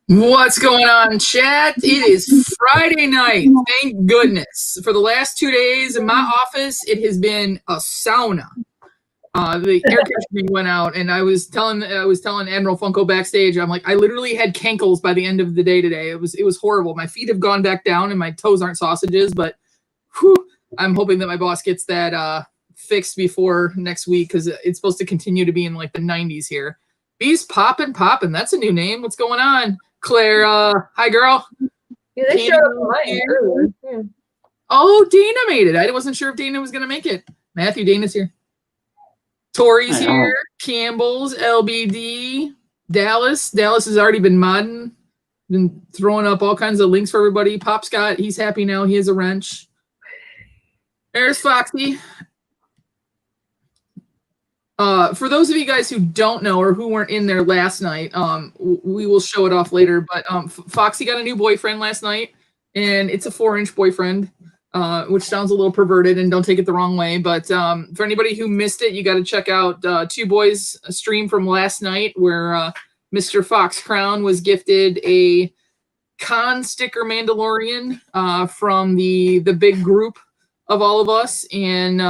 What's going on, chat? It is Friday night. Thank goodness. For the last 2 days in my office, it has been a sauna. The air conditioning went out, and I was telling Admiral Funko backstage, I'm like, I literally had cankles by the end of the day today. It was horrible. My feet have gone back down, and my toes aren't sausages. But whew, I'm hoping that my boss gets that fixed before next week because it's supposed to continue to be in like the 90s here. Bees poppin'. That's a new name. What's going on? Claire, hi girl. Yeah, they showed up mine earlier. Yeah. Oh, Dana made it. I wasn't sure if Dana was gonna make it. Matthew, Dana's here. Tori's here. Campbell's, LBD, Dallas. Dallas has already been modding, been throwing up all kinds of links for everybody. Pop Scott, he's happy now. He has a wrench. There's Foxy. For those of you guys who don't know or who weren't in there last night, we will show it off later. But Foxy got a new boyfriend last night, and it's a 4-inch boyfriend, which sounds a little perverted, and don't take it the wrong way. But for anybody who missed it, you got to check out Two Boys' stream from last night, where Mr. Fox Crown was gifted a con sticker Mandalorian from the big group of all of us, and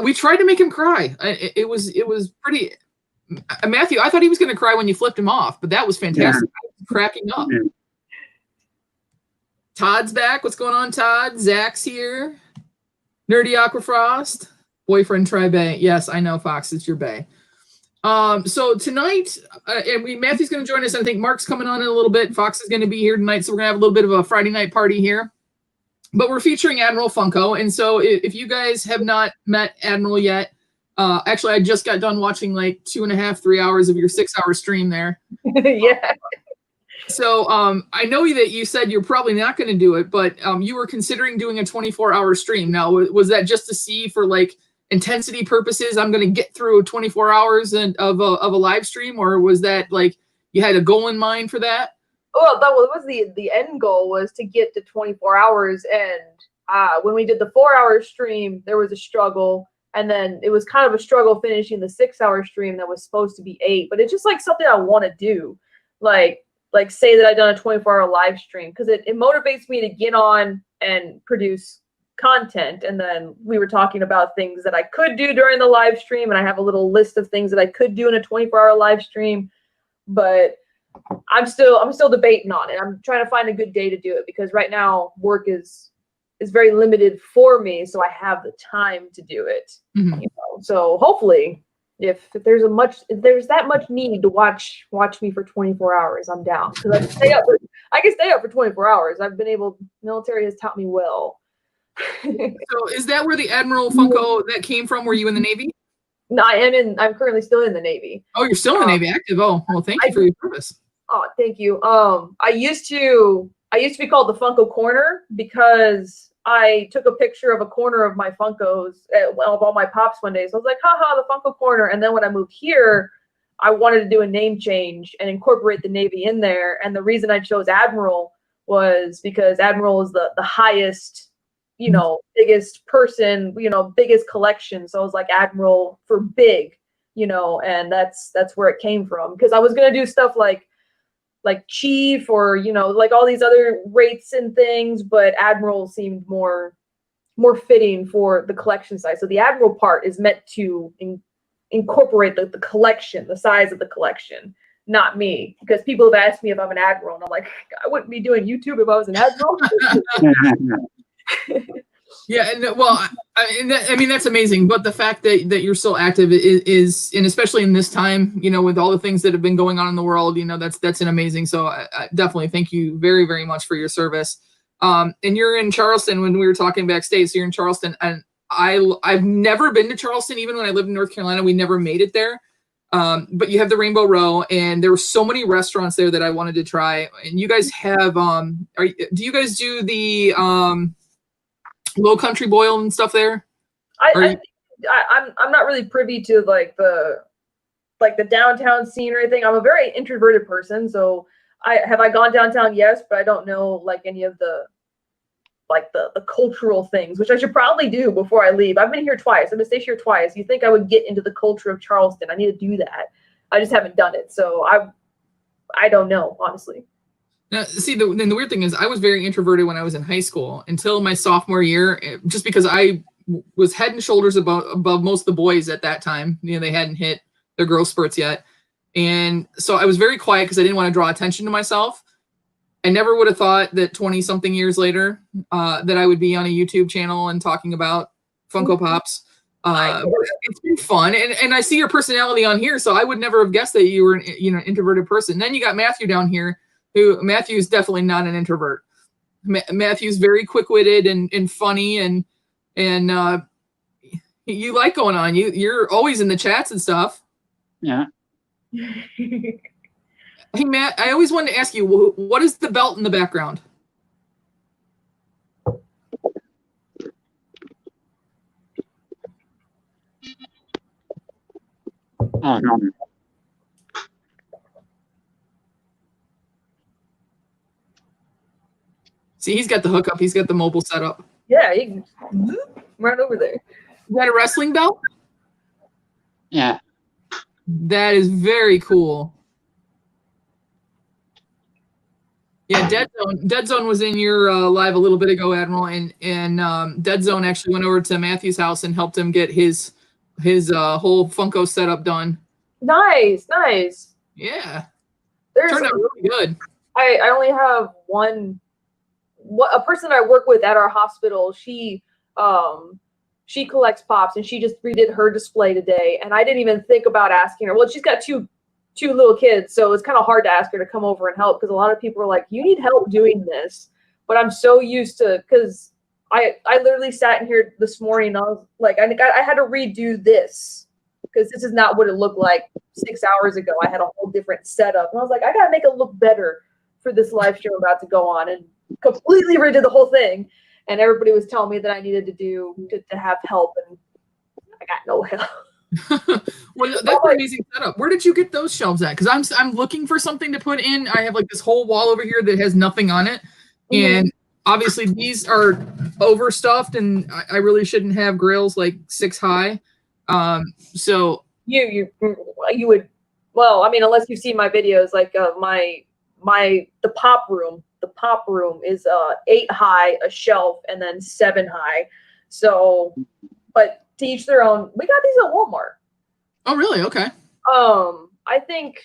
we tried to make him cry. It was pretty. Matthew, I thought he was going to cry when you flipped him off, but that was fantastic. I was cracking up. Yeah. Todd's back. What's going on, Todd? Zach's here. Nerdy Aquafrost. Boyfriend try bae. Yes, I know, Fox. It's your bae. So tonight, and Matthew's going to join us. I think Mark's coming on in a little bit. Fox is going to be here tonight, so we're going to have a little bit of a Friday night party here. But we're featuring Admiral Funko, and so if you guys have not met Admiral yet, actually, I just got done watching like 2.5, 3 hours of your 6-hour stream there. Yeah. So I know that you said you're probably not going to do it, but you were considering doing a 24-hour stream. Now, was that just to see for like intensity purposes? I'm going to get through 24 hours of a live stream, or was that like you had a goal in mind for that? Well, that was the end goal, was to get to 24 hours. And when we did the 4-hour stream, there was a struggle. And then it was kind of a struggle finishing the 6-hour stream that was supposed to be 8. But it's just like something I want to do. Like say that I've done a 24-hour live stream, because it motivates me to get on and produce content. And then we were talking about things that I could do during the live stream. And I have a little list of things that I could do in a 24-hour live stream. But I'm still debating on it. I'm trying to find a good day to do it, because right now work is very limited for me, so I have the time to do it. Mm-hmm. You know? So hopefully, if there's that much need to watch me for 24 hours, I'm down, because I can stay up for 24 hours. I've been able. Military has taught me well. So is that where the Admiral Funko that came from? Were you in the Navy? No, I'm currently still in the Navy. Oh, you're still in the Navy, active. Oh, well, thank you for your service. Oh, thank you. I used to be called the Funko Corner, because I took a picture of a corner of my Funkos of all my pops one day. So I was like, haha, the Funko Corner. And then when I moved here, I wanted to do a name change and incorporate the Navy in there. And the reason I chose Admiral was because Admiral is the highest, biggest person, biggest collection. So I was like Admiral for big, and that's where it came from. Because I was going to do stuff like Chief, or like all these other rates and things, but Admiral seemed more fitting for the collection size. So the Admiral part is meant to incorporate the collection, the size of the collection, not me. Because people have asked me if I'm an Admiral, and I'm like, I wouldn't be doing YouTube if I was an Admiral. Yeah, and well, I mean that's amazing. But the fact that you're still active is, and especially in this time, with all the things that have been going on in the world, that's an amazing. So I definitely thank you very, very much for your service. And you're in Charleston when we were talking backstage. So you're in Charleston, and I've never been to Charleston. Even when I lived in North Carolina, we never made it there. But you have the Rainbow Row, and there were so many restaurants there that I wanted to try. And you guys have do you guys do the Low Country Boil and stuff there? I'm not really privy to like the downtown scene or anything. I'm a very introverted person, so I gone downtown? Yes, but I don't know like any of the cultural things, which I should probably do before I leave. I've been here twice. I've been stationed here twice. You think I would get into the culture of Charleston? I need to do that. I just haven't done it. So I don't know, honestly. Now, see, then the weird thing is I was very introverted when I was in high school until my sophomore year, just because I was head and shoulders above most of the boys at that time. You know, they hadn't hit their growth spurts yet. And so I was very quiet because I didn't want to draw attention to myself. I never would have thought that 20 something years later that I would be on a YouTube channel and talking about Funko Pops. It's been fun. And I see your personality on here. So I would never have guessed that you were an introverted person. Then you got Matthew down here. Matthew's definitely not an introvert. Matthew's very quick-witted and funny, and you like going on. You're always in the chats and stuff. Yeah. Hey Matt, I always wanted to ask you, what is the belt in the background? Oh no. See, he's got the hookup. He's got the mobile setup. Yeah, you can right over there. You got a wrestling belt? Yeah. That is very cool. Yeah, Dead Zone was in your live a little bit ago, Admiral, and Dead Zone actually went over to Matthew's house and helped him get his whole Funko setup done. Nice. Yeah, There's turned out really good. I only have a person I work with at our hospital. She collects pops, and she just redid her display today, and I didn't even think about asking her. Well, she's got two little kids, so it's kind of hard to ask her to come over and help, because a lot of people are like, you need help doing this. But I'm so used to, because I literally sat in here this morning and I was like, I had to redo this, because this is not what it looked like 6 hours ago. I had a whole different setup, and I was like, I gotta make it look better for this live stream about to go on, and completely redid the whole thing. And everybody was telling me that I needed to have help, and I got no help. Well, that's an amazing setup. Where did you get those shelves at? Because I'm looking for something to put in. I have like this whole wall over here that has nothing on it, and obviously these are overstuffed, and I really shouldn't have grills like 6 high. So you would, well, I mean, unless you've seen my videos, like the pop room is 8 high, a shelf, and then 7 high. So, but to each their own. We got these at Walmart. Oh, really? Okay. I think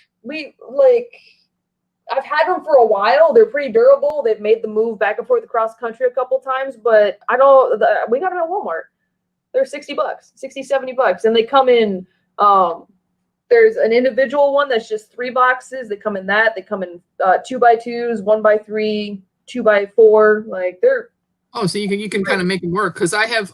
I've had them for a while. They're pretty durable. They've made the move back and forth across the country a couple times, but we got them at Walmart. They're $60, $60, $70, and they come in. There's an individual one that's just 3 boxes. They come in that. They come in 2x2s, 1x3, 2x4. Like they're. Oh, so you can kind of make them work, because I have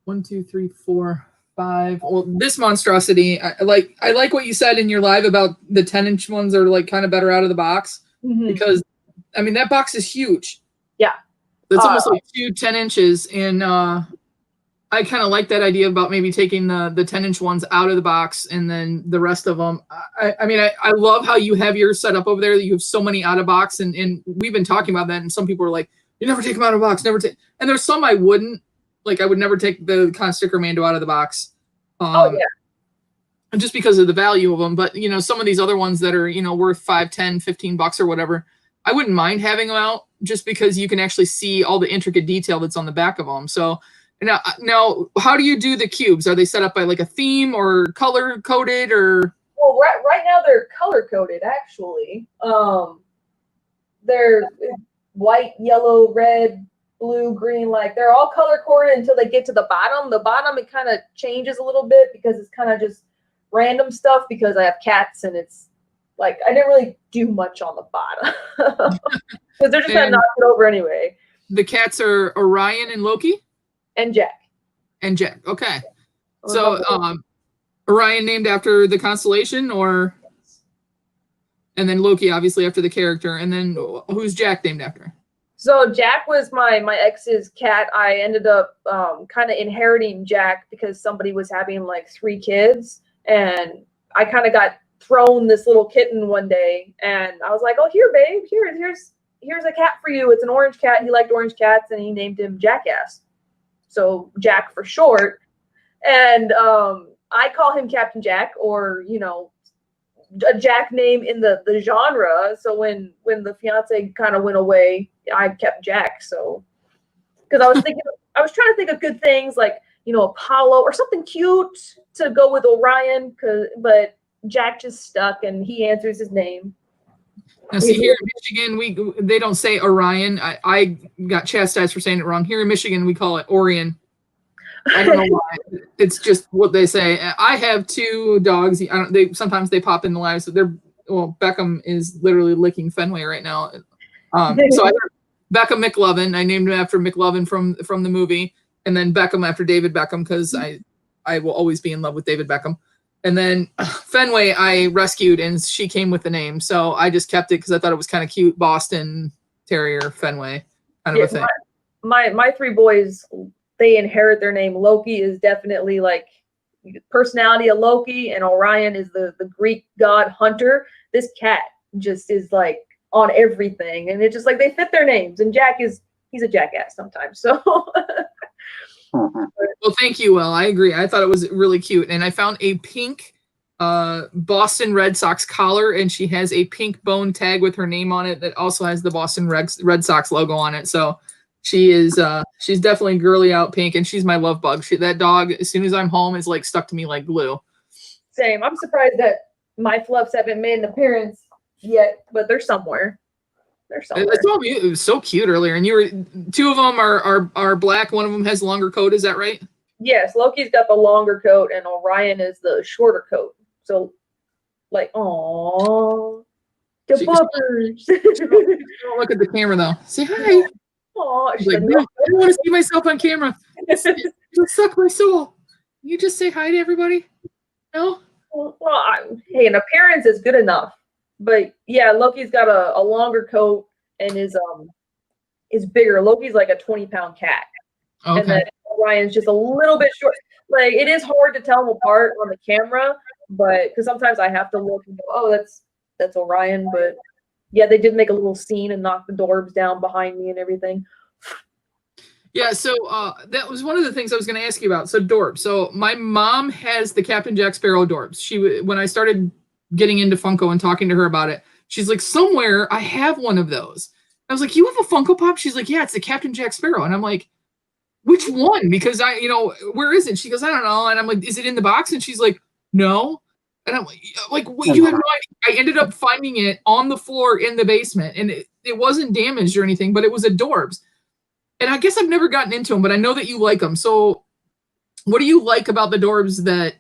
1, 2, 3, 4, 5. Well, this monstrosity. I like what you said in your live about the 10-inch ones are like kind of better out of the box, because I mean that box is huge. Yeah, that's almost like 10 inches, and I kind of like that idea about maybe taking the 10-inch ones out of the box and then the rest of them. I mean, I love how you have yours set up over there, that you have so many out of box, and we've been talking about that, and some people are like, you never take them out of the box, never take. And there's some I wouldn't. Like I would never take the kind of sticker Mando out of the box. Just because of the value of them. But, some of these other ones that are, worth $5, $10, $15 or whatever, I wouldn't mind having them out, just because you can actually see all the intricate detail that's on the back of them. So now how do you do the cubes? Are they set up by like a theme or color coded, or? Well, right now they're color coded, actually. They're white, yellow, red, blue, green, like they're all color coded until they get to the bottom. The bottom, it kind of changes a little bit, because it's kind of just random stuff, because I have cats, and it's like I didn't really do much on the bottom, because they're just gonna knock it over anyway. The cats are Orion and Loki? And Jack. Okay. So Orion named after the constellation, or? And then Loki obviously after the character, and then who's Jack named after? So Jack was my ex's cat. I ended up kind of inheriting Jack because somebody was having like 3 kids, and I kind of got thrown this little kitten one day, and I was like, "Oh, here, babe, here's a cat for you. It's an orange cat. He liked orange cats, and he named him Jackass, so Jack for short." And I call him Captain Jack, or a Jack name in the genre. So when the fiance kind of went away, I kept Jack. So because I was trying to think of good things like, you know, Apollo or something cute to go with Orion. But Jack just stuck, and he answers his name. Now, see, here in Michigan, they don't say Orion. I got chastised for saying it wrong. Here in Michigan, we call it Orion. I don't know why. It's just what they say. I have 2 dogs. Sometimes they pop in the lives. Beckham is literally licking Fenway right now. So I Beckham McLovin. I named him after McLovin from the movie, and then Beckham after David Beckham because I will always be in love with David Beckham. And then Fenway I rescued, and she came with the name, so I just kept it because I thought it was kind of cute. Boston Terrier Fenway, kind of a thing. My 3 boys, they inherit their name. Loki is definitely like personality of Loki, and Orion is the Greek god hunter. This cat just is like on everything, and it's just like they fit their names. And he's a jackass sometimes. So well, thank you. Well, I agree. I thought it was really cute, and I found a pink Boston Red Sox collar, and she has a pink bone tag with her name on it that also has the Boston Red Sox logo on it. So she's definitely girly out pink, and she's my love bug. That dog, as soon as I'm home, is like stuck to me like glue. Same. I'm surprised that my fluffs haven't made an appearance yet, but they're somewhere. It was so cute earlier, and 2 of them are black. One of them has a longer coat. Is that right? Yes, Loki's got the longer coat, and Orion is the shorter coat. So, like, aww, the bumpers. Don't look at the camera though. Say hi. Aww, She's like, no, I don't want to see myself on camera. It'll suck my soul. You just say hi to everybody. No. Well, hey, an appearance is good enough. But yeah, Loki's got a longer coat and is bigger. Loki's like a 20-pound cat. Okay. And then Orion's just a little bit short. Like, it is hard to tell them apart on the camera, but because sometimes I have to look and go, oh, that's Orion. But yeah, they did make a little scene and knock the dorbs down behind me and everything. Yeah, so that was one of the things I was going to ask you about. So Dorbs. So my mom has the Captain Jack Sparrow Dorbs. When I started getting into Funko and talking to her about it, she's like, somewhere I have one of those. I was like, you have a Funko Pop? She's like, yeah, it's the Captain Jack Sparrow. And I'm like, which one? Because where is it? She goes, I don't know. And I'm like, is it in the box? And she's like, no. And I'm like, what, you have no idea. I ended up finding it on the floor in the basement, and it wasn't damaged or anything, but it was a Dorbs. And I guess I've never gotten into them, but I know that you like them. So what do you like about the Dorbs that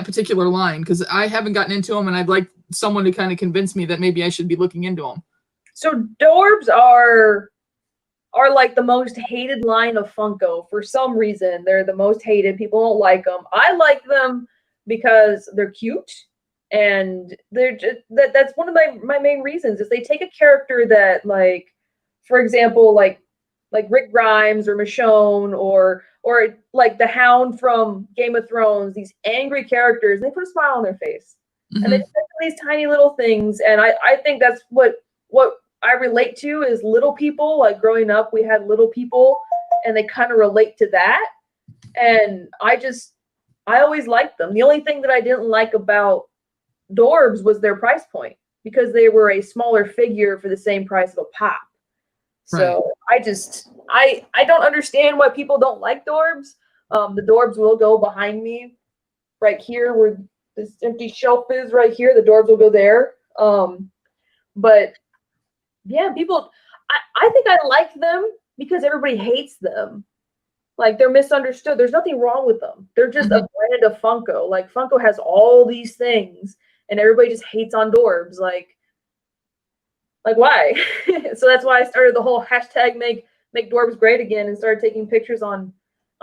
particular line? Because I haven't gotten into them, and I'd like someone to kind of convince me that maybe I should be looking into them. So Dorbs are like the most hated line of Funko. For some reason, they're the most hated. People don't like them. I like them because they're cute, and they're just that's one of my main reasons is they take a character that, like, for example, like Rick Grimes or Michonne or like the Hound from Game of Thrones, these angry characters, and they put a smile on their face. Mm-hmm. And they do these tiny little things. And I think that's what I relate to is little people. Like growing up, we had little people, and they kind of relate to that. And I always liked them. The only thing that I didn't like about Dorbs was their price point, because they were a smaller figure for the same price of a pop. So right. I don't understand why people don't like Dorbs. The Dorbs will go behind me right here where this empty shelf is right here. The Dorbs will go there. But yeah, people, I think I like them because everybody hates them. Like, they're misunderstood. There's nothing wrong with them. They're just a brand of Funko. Like, Funko has all these things, and everybody just hates on Dorbs. Like why? So that's why I started the whole hashtag make Dorbs great again and started taking pictures on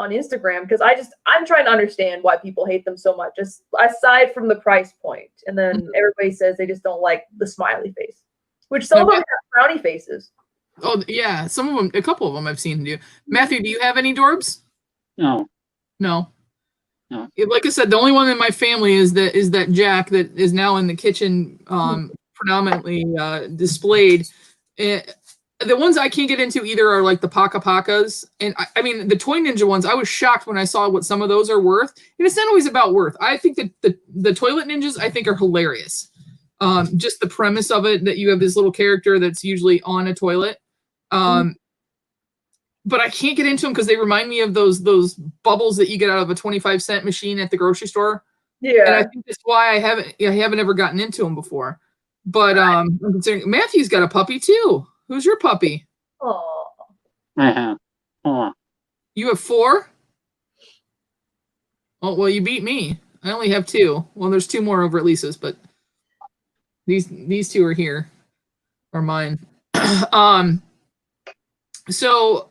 Instagram, because I'm trying to understand why people hate them so much, just aside from the price point. And then everybody says they just don't like the smiley face, which some of them have frowny faces. Oh yeah, some of them, a couple of them I've seen do. Matthew, do you have any Dorbs? No. Like I said, the only one in my family is that Jack that is now in the kitchen, predominantly displayed. The ones I can't get into either are like the Paka Pakas, and I mean the Toy Ninja ones. I was shocked when I saw what some of those are worth, and it's not always about worth. I think that the Toilet Ninjas I think are hilarious. Just the premise of it, that you have this little character that's usually on a toilet. But I can't get into them because they remind me of those bubbles that you get out of a 25-cent machine at the grocery store. Yeah. And I think that's why I haven't ever gotten into them before. But I'm considering Matthew's got a puppy too. Who's your puppy? Oh. I have 4. You have 4? Oh, well, you beat me. I only have 2. Well, there's 2 more over at Lisa's, but these 2 are here, are mine. So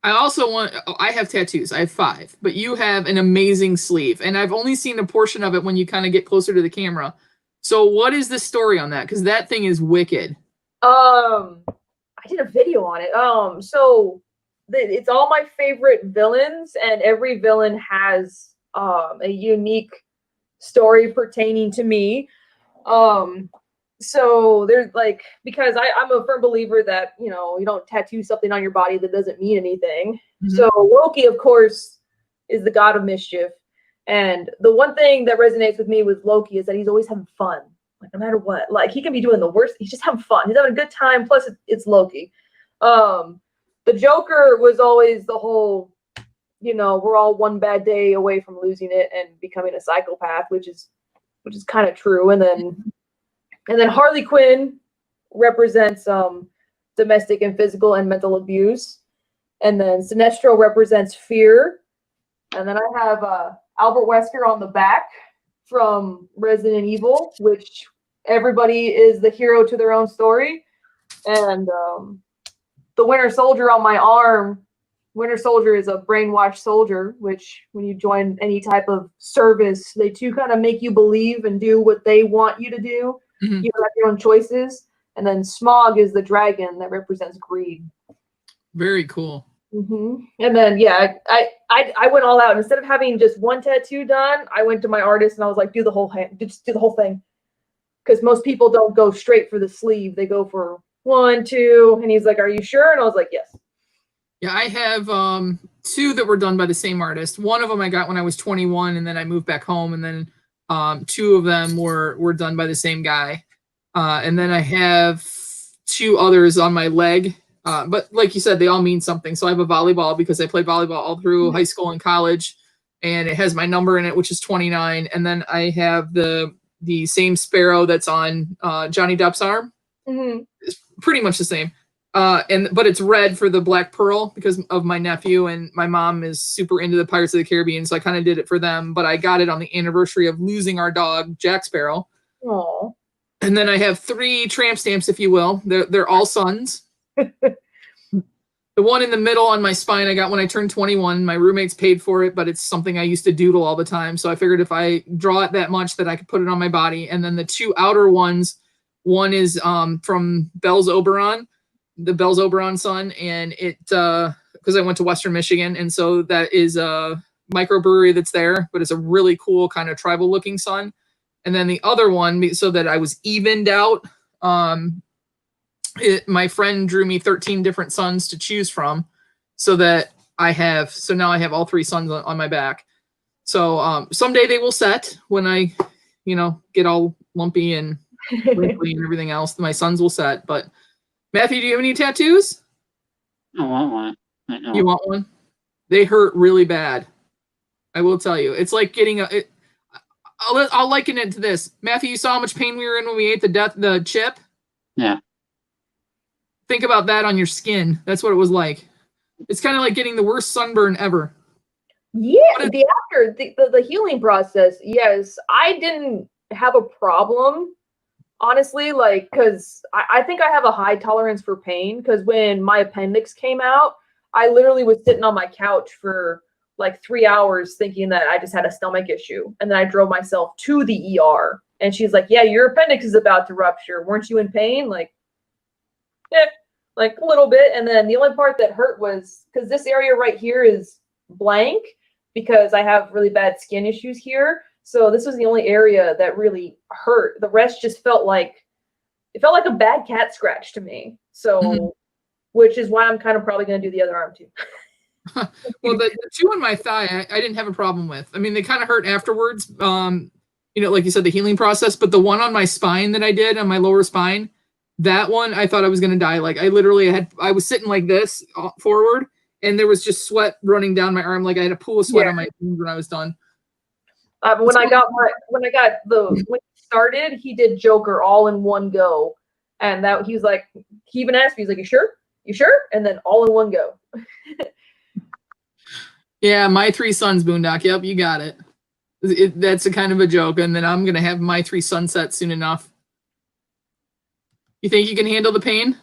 I also I have tattoos. I have 5, but you have an amazing sleeve, and I've only seen a portion of it when you kind of get closer to the camera. So what is the story on that? Because that thing is wicked. I did a video on it. So it's all my favorite villains, and every villain has a unique story pertaining to me. So there's like, because I'm a firm believer that, you know, you don't tattoo something on your body that doesn't mean anything. So Loki, of course, is the god of mischief. And the one thing that resonates with me with Loki is that he's always having fun. Like, no matter what, like, he can be doing the worst. He's just having fun. He's having a good time. Plus it's Loki. The Joker was always the whole, you know, we're all one bad day away from losing it and becoming a psychopath, which is kind of true. And then Harley Quinn represents domestic and physical and mental abuse. And then Sinestro represents fear. And then I have Albert Wesker on the back from Resident Evil, which everybody is the hero to their own story. And the Winter Soldier on my arm. Winter Soldier is a brainwashed soldier, which when you join any type of service, they too kind of make you believe and do what they want you to do. You have your own choices. And then Smog is the dragon that represents greed. Very cool. And then, yeah, I went all out. Instead of having just one tattoo done, I went to my artist and I was like, do the whole just do the whole thing. Because most people don't go straight for the sleeve. They go for 1, 2. And he's like, are you sure? And I was like, yes. Yeah, I have 2 that were done by the same artist. One of them I got when I was 21, and then I moved back home, and then 2 of them were done by the same guy. And then I have 2 others on my leg. But like you said, they all mean something. So I have a volleyball because I played volleyball all through high school and college, and it has my number in it, which is 29. And then I have the same sparrow that's on Johnny Depp's arm. It's pretty much the same. But it's red for the Black Pearl because of my nephew, and my mom is super into the Pirates of the Caribbean, so I kind of did it for them. But I got it on the anniversary of losing our dog, Jack Sparrow. Aww. And then I have 3 tramp stamps, if you will. They're all sons. The one in the middle on my spine I got when I turned 21. My roommates paid for it, but it's something I used to doodle all the time. So I figured if I draw it that much that I could put it on my body. And then the 2 outer ones, one is from Bell's Oberon, the Bell's Oberon son, and it because I went to Western Michigan, and so that is a microbrewery that's there, but it's a really cool kind of tribal looking sun. And then the other one, so that I was evened out, my friend drew me 13 different suns to choose from, so now I have all 3 suns on my back. So someday they will set when I, get all lumpy and wrinkly and everything else. My suns will set. But Matthew, do you have any tattoos? I want one. I know. You want one? They hurt really bad. I will tell you. It's like getting I'll liken it to this. Matthew, you saw how much pain we were in when we ate the chip? Yeah. Think about that on your skin. That's what it was like. It's kind of like getting the worst sunburn ever. Yeah, the healing process. Yes, I didn't have a problem, honestly, because I think I have a high tolerance for pain, because when my appendix came out, I literally was sitting on my couch for like 3 hours thinking that I just had a stomach issue. And then I drove myself to the ER, and she's like, yeah, your appendix is about to rupture. Weren't you in pain? Like a little bit. And then the only part that hurt was because this area right here is blank because I have really bad skin issues here. So this was the only area that really hurt. The rest just felt like a bad cat scratch to me. So, which is why I'm kind of probably going to do the other arm too. Well, the 2 on my thigh, I didn't have a problem with. I mean, they kind of hurt afterwards. like you said, the healing process. But the one on my spine that I did on my lower spine, that one, I thought I was going to die. Like I was sitting like this forward, and there was just sweat running down my arm. Like I had a pool of sweat on my arm when I was done. When he started, he did Joker all in one go, and that he was like, he even asked me, he's like, you sure? And then all in one go. Yeah, my 3 sons, Boondock. Yep, you got it. That's a kind of a joke, and then I'm gonna have my 3 sunsets soon enough. You think you can handle the pain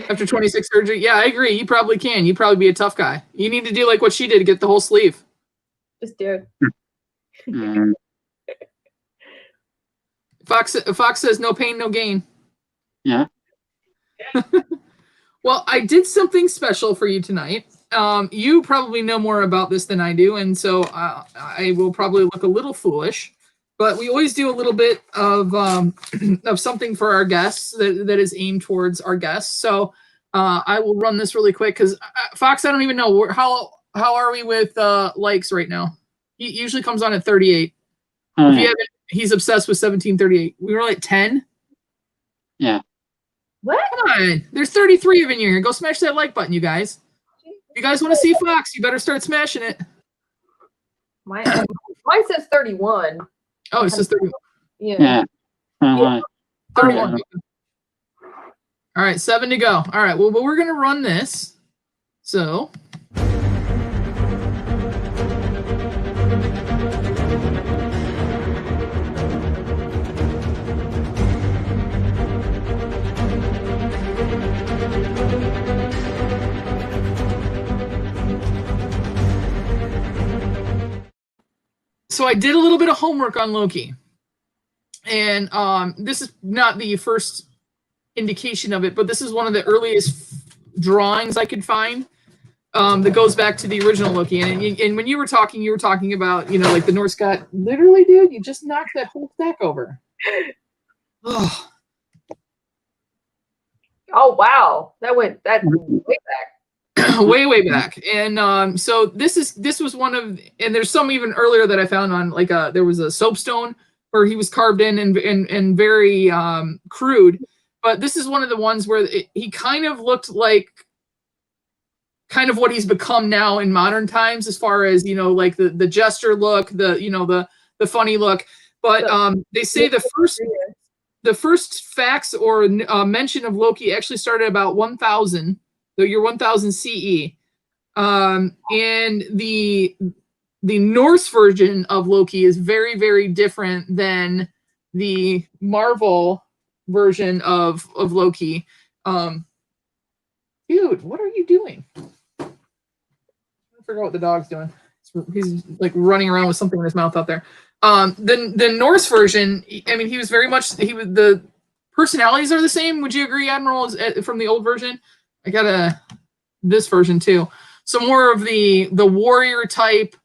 after 26 surgery? Yeah, I agree. You probably can. You'd probably be a tough guy. You need to do like what she did to get the whole sleeve. Just do it. Fox says no pain, no gain. Yeah. Well, I did something special for you tonight. You probably know more about this than I do, and so I will probably look a little foolish. But we always do a little bit of something for our guests that is aimed towards our guests. So I will run this really quick because Fox, I don't even know how are we with likes right now. He usually comes on at 38. Oh, If yeah. you haven't, he's obsessed with 1738. We were like 10. Yeah. What? Come on, there's 33 of you in here. Go smash that like button, you guys. If you guys want to see Fox, you better start smashing it. Mine says 31. Oh, it says 31. Yeah. Yeah. 31. All right, 7 to go. All right, well, but we're going to run this. So. So I did a little bit of homework on Loki. And this is not the first indication of it, but this is one of the earliest drawings I could find that goes back to the original Loki. And when you were talking about, like the Norse god. Literally, dude, you just knocked that whole stack over. Oh. Oh wow, that went way back. way back. And so this was one of, and there's some even earlier that I found on like there was a soapstone where he was carved in and very crude, but this is one of the ones where he kind of looked like kind of what he's become now in modern times, as far as like the gesture look, the funny look. But they say the first facts or mention of Loki actually started about 1000, the year 1000 CE. And the Norse version of Loki is very, very different than the Marvel version of Loki. Dude, what are you doing? I forgot what the dog's doing. He's like running around with something in his mouth out there. The Norse version, I mean, he was very much, the personalities are the same. Would you agree, Admiral, from the old version? I got this version too. So more of the warrior type,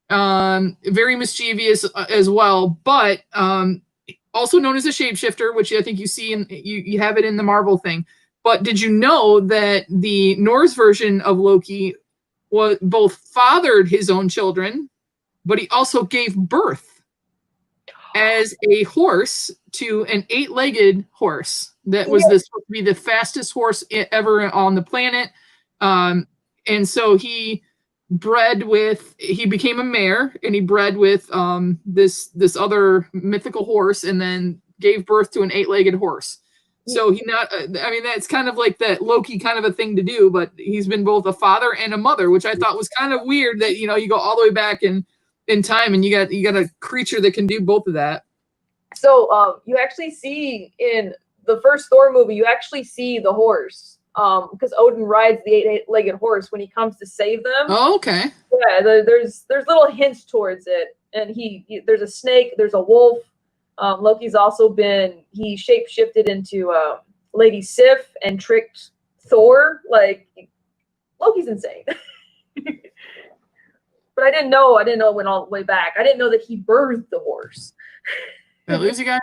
very mischievous as well, but also known as a shapeshifter, which I think you see you have it in the Marvel thing. But did you know that the Norse version of Loki was both fathered his own children, but he also gave birth as a horse to an 8-legged horse that was supposed to be the fastest horse ever on the planet. And so he became a mare, and he bred with this other mythical horse, and then gave birth to an 8-legged horse. So that's kind of like that Loki kind of a thing to do, but he's been both a father and a mother, which I thought was kind of weird that, you go all the way back in time and you got a creature that can do both of that. So you actually see in the first Thor movie, you actually see the horse, because Odin rides the 8-legged horse when he comes to save them. Oh, okay. Yeah, there's little hints towards it, and there's a snake, there's a wolf. Loki's also he shape-shifted into Lady Sif and tricked Thor. Like, Loki's insane. But I didn't know it went all the way back. I didn't know that he birthed the horse. Did I lose you guys?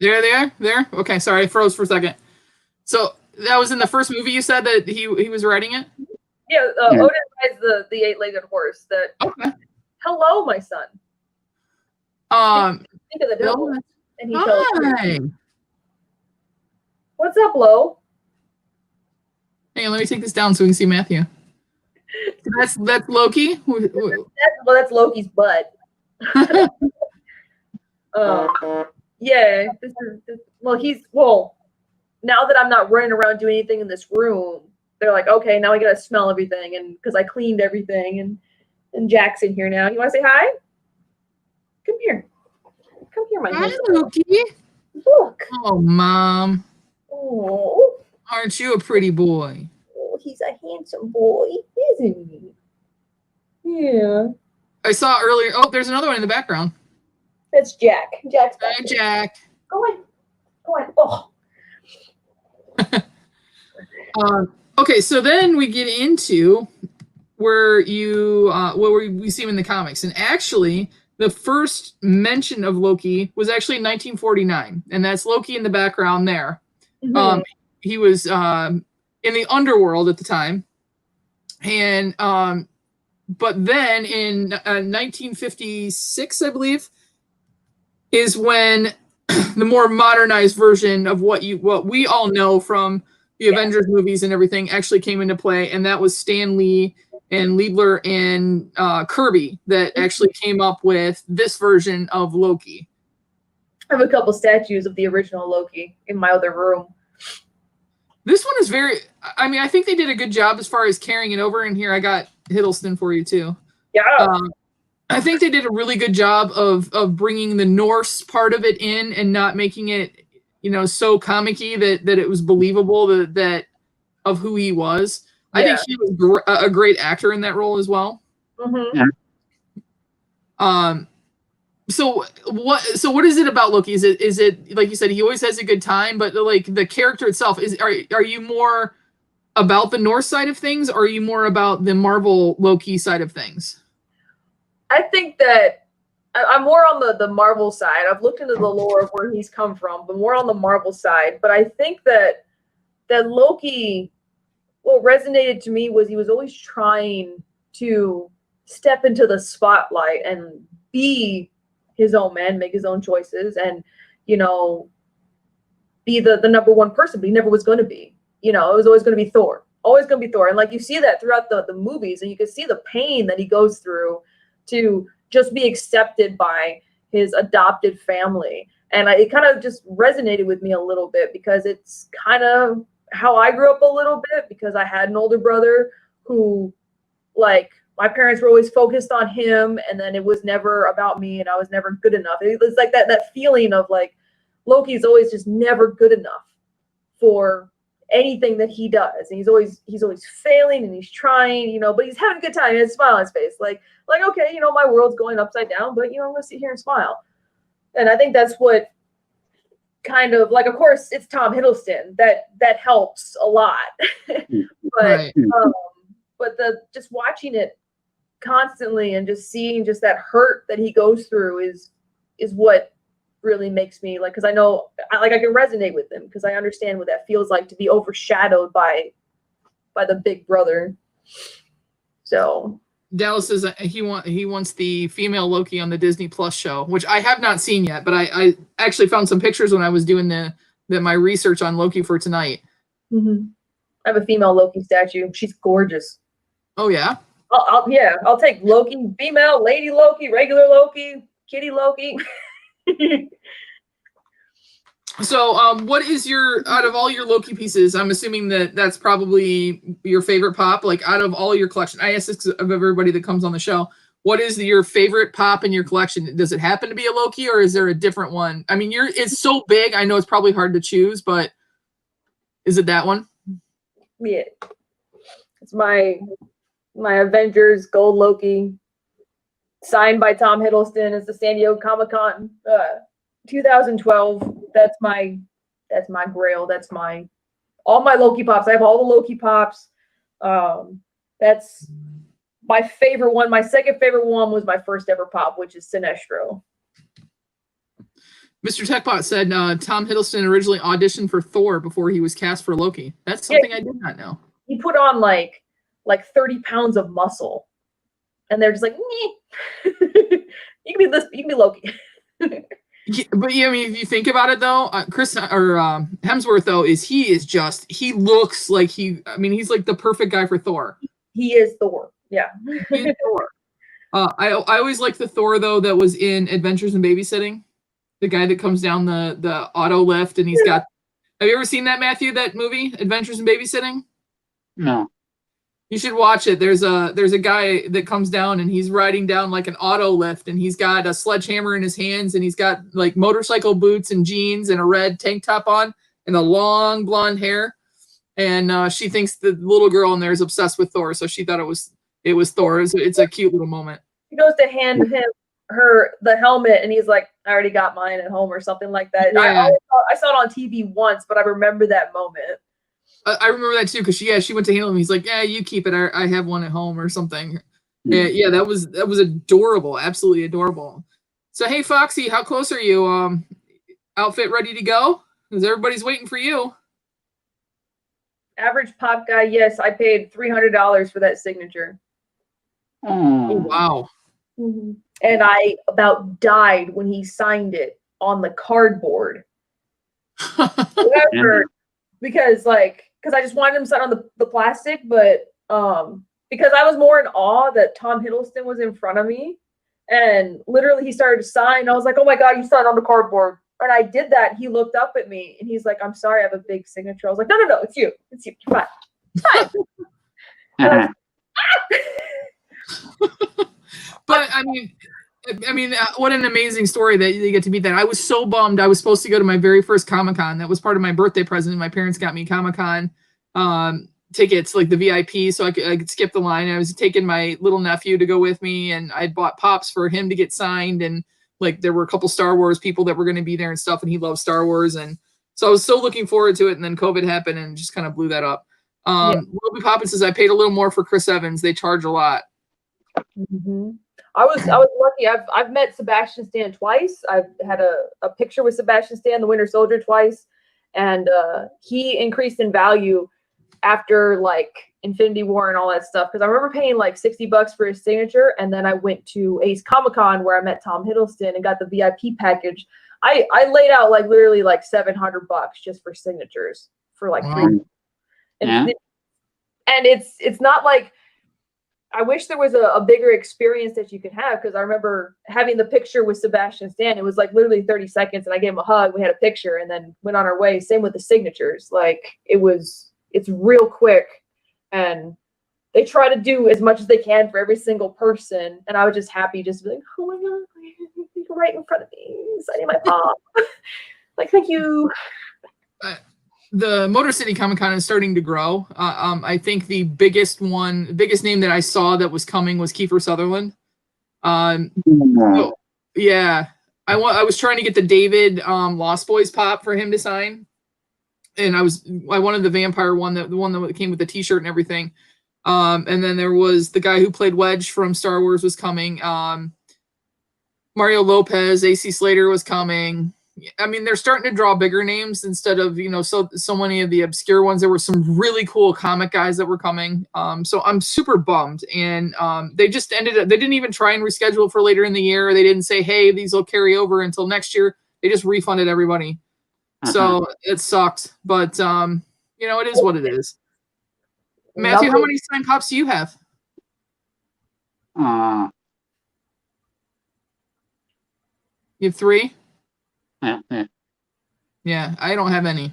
There they are. There. Okay, sorry, I froze for a second. So that was in the first movie. You said that he was riding it. Yeah, Odin rides the 8-legged horse. Okay. Hello, my son. Think of the devil. Bill, And he shall. hi. What's up, Lo? Hang on, let me take this down so we can see Matthew. That's Loki. That's Loki's butt. Yeah. Well. Now that I'm not running around doing anything in this room, they're like, okay, now I gotta smell everything, and because I cleaned everything, and Jack's in here now. You want to say hi? Come here. Come here, my Hi, handsome. Loki. Look. Oh, Mom. Oh. Aren't you a pretty boy? Oh, he's a handsome boy, isn't he? Yeah. I saw earlier. Oh, there's another one in the background. That's Jack. Jack's back Hi, there. Jack. Go on. Go on. Oh. Okay, so then we get into where we see him in the comics, and actually, the first mention of Loki was actually in 1949, and that's Loki in the background there. Mm-hmm. He was in the underworld at the time, and but then in 1956, I believe, is when the more modernized version of what we all know from the Avengers movies and everything actually came into play, and that was Stan Lee and Liebler and Kirby that actually came up with this version of Loki. I have a couple statues of the original Loki in my other room. This one is I think they did a good job as far as carrying it over. And here I got Hiddleston for you too. Yeah. I think they did a really good job of bringing the Norse part of it in and not making it, so comic-y that it was believable that of who he was. Yeah. I think he was a great actor in that role as well. Mm-hmm. Yeah. So what is it about Loki? Is it like you said, he always has a good time, but like the character itself are you more about the Norse side of things, or are you more about the Marvel Loki side of things? I think that I'm more on the Marvel side. I've looked into the lore of where he's come from, but more on the Marvel side. But I think that Loki, what resonated to me was he was always trying to step into the spotlight and be his own man, make his own choices, and be the number one person. But he never was going to be. It was always going to be Thor. Always going to be Thor. And like you see that throughout the movies, and you can see the pain that he goes through to just be accepted by his adopted family. And it kind of just resonated with me a little bit, because it's kind of how I grew up a little bit, because I had an older brother who, like, my parents were always focused on him, and then it was never about me, and I was never good enough. It was like that feeling of like Loki's always just never good enough for anything that he does, and he's always failing, and he's trying, but he's having a good time. He has a smile on his face, like okay, my world's going upside down, but I'm gonna sit here and smile. And I think that's what kind of, like, of course it's Tom Hiddleston that helps a lot. But right. But just watching it constantly and just seeing just that hurt that he goes through is what really makes me, like, because I know I can resonate with him, because I understand what that feels like to be overshadowed by the big brother. So Dallas says he wants the female Loki on the Disney Plus show, which I have not seen yet, but I actually found some pictures when I was doing my research on Loki for tonight. Mm-hmm. I have a female Loki statue. She's gorgeous. Oh yeah. I'll take Loki, female, lady Loki, regular Loki, kitty Loki. So, what is out of all your Loki pieces? I'm assuming that's probably your favorite pop. Like, out of all your collection, I ask this of everybody that comes on the show. What is your favorite pop in your collection? Does it happen to be a Loki, or is there a different one? I mean, it's so big. I know it's probably hard to choose, but is it that one? Yeah, it's my Avengers Gold Loki, signed by Tom Hiddleston. It's the San Diego Comic-Con 2012. That's my grail. That's all my Loki pops. I have all the Loki pops. That's my favorite one. My second favorite one was my first ever pop, which is Sinestro. Mr. Techbot said Tom Hiddleston originally auditioned for Thor before he was cast for Loki. That's something I did not know. He put on like 30 pounds of muscle, and they're just like, you can be Loki. But yeah, I mean, if you think about it though, Chris or Hemsworth though he looks like he's like the perfect guy for Thor. He is Thor. Yeah. He is Thor. I always liked the Thor though that was in Adventures in Babysitting, the guy that comes down the auto lift and he's got. Have you ever seen that, Matthew? That movie, Adventures in Babysitting? No. You should watch it. There's a guy that comes down and he's riding down like an auto lift and he's got a sledgehammer in his hands and he's got like motorcycle boots and jeans and a red tank top on and a long blonde hair. And she thinks the little girl in there is obsessed with Thor, so she thought it was Thor. It's a cute little moment. He goes to hand the helmet and he's like, I already got mine at home or something like that. Yeah. I saw it on TV once, but I remember that moment. I remember that too because she went to handle him. He's like, yeah, you keep it. I have one at home or something. Yeah, that was adorable, absolutely adorable. So hey, Foxy, how close are you? Outfit ready to go? Because everybody's waiting for you. Average pop guy, yes, I paid $300 for that signature. Oh wow! Mm-hmm. And I about died when he signed it on the cardboard. Because I just wanted him to sign on the plastic, but because I was more in awe that Tom Hiddleston was in front of me, and literally he started to sign. I was like, oh my god, you signed on the cardboard. And I did that. He looked up at me and he's like, I'm sorry, I have a big signature. I was like, no, it's you. It's you. Fine. But I mean, what an amazing story that you get to meet that. I was so bummed. I was supposed to go to my very first Comic-Con. That was part of my birthday present. My parents got me Comic-Con tickets, like the VIP, so I could skip the line. I was taking my little nephew to go with me, and I'd bought pops for him to get signed, and like there were a couple Star Wars people that were going to be there and stuff, and he loves Star Wars, and so I was so looking forward to it. And then COVID happened and just kind of blew that up. Ruby Poppin says I paid a little more for Chris Evans. They charge a lot. Mm-hmm. I was lucky. I've met Sebastian Stan twice. I've had a picture with Sebastian Stan, the Winter Soldier, twice, and he increased in value after like Infinity War and all that stuff. Because I remember paying like $60 for his signature, and then I went to Ace Comic-Con where I met Tom Hiddleston and got the VIP package. I laid out like literally like $700 just for signatures for like 3 months. And it's not like. I wish there was a bigger experience that you could have, because I remember having the picture with Sebastian Stan. It was like literally 30 seconds and I gave him a hug. We had a picture and then went on our way. Same with the signatures. Like it's real quick, and they try to do as much as they can for every single person. And I was just happy just to be like, oh my God, you're right in front of me, signing my palm. Like, thank you. The Motor City Comic Con is starting to grow. I think the biggest name that I saw that was coming was Kiefer Sutherland. So, yeah, I was trying to get the David Lost Boys pop for him to sign, and I wanted the vampire one, the one that came with the T-shirt and everything. And then there was the guy who played Wedge from Star Wars was coming. Mario Lopez, AC Slater was coming. I mean, they're starting to draw bigger names instead of, so many of the obscure ones. There were some really cool comic guys that were coming. So I'm super bummed. And they just they didn't even try and reschedule for later in the year. They didn't say, hey, these will carry over until next year. They just refunded everybody. So it sucked. But, it is what it is. Matthew, how many signed pops do you have? You have 3? Yeah, I don't have any.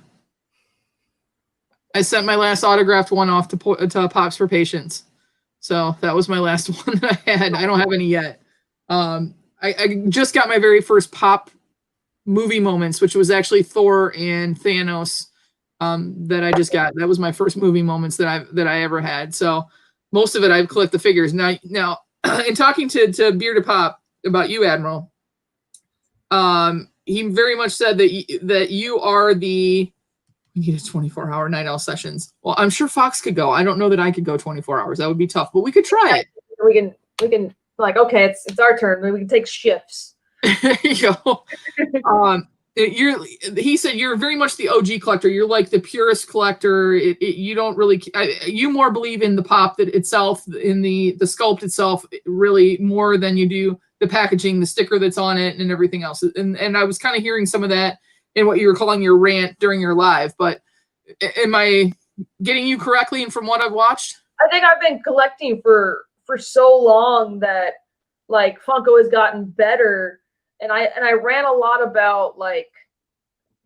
I sent my last autographed one off to Pops for Patients. So that was my last one that I had. I don't have any yet. I just got my very first Pop movie moments, which was actually Thor and Thanos that I just got. That was my first movie moments that I ever had. So most of it I've collected the figures. Now in talking to Bearded Pop about you, Admiral, he very much said that you are we need a 24-hour night owl sessions. Well, I'm sure Fox could go. I don't know that I could go 24 hours. That would be tough, but we could try it. We can like, okay, it's our turn. We can take shifts. He said you're very much the OG collector. You're like the purest collector. You don't really, you more believe in the pop that itself, in the sculpt itself, really more than you do the packaging, the sticker that's on it, and everything else. And I was kind of hearing some of that in what you were calling your rant during your live. But am I getting you correctly? And from what I've watched, I think I've been collecting for so long that like Funko has gotten better, and I ran a lot about like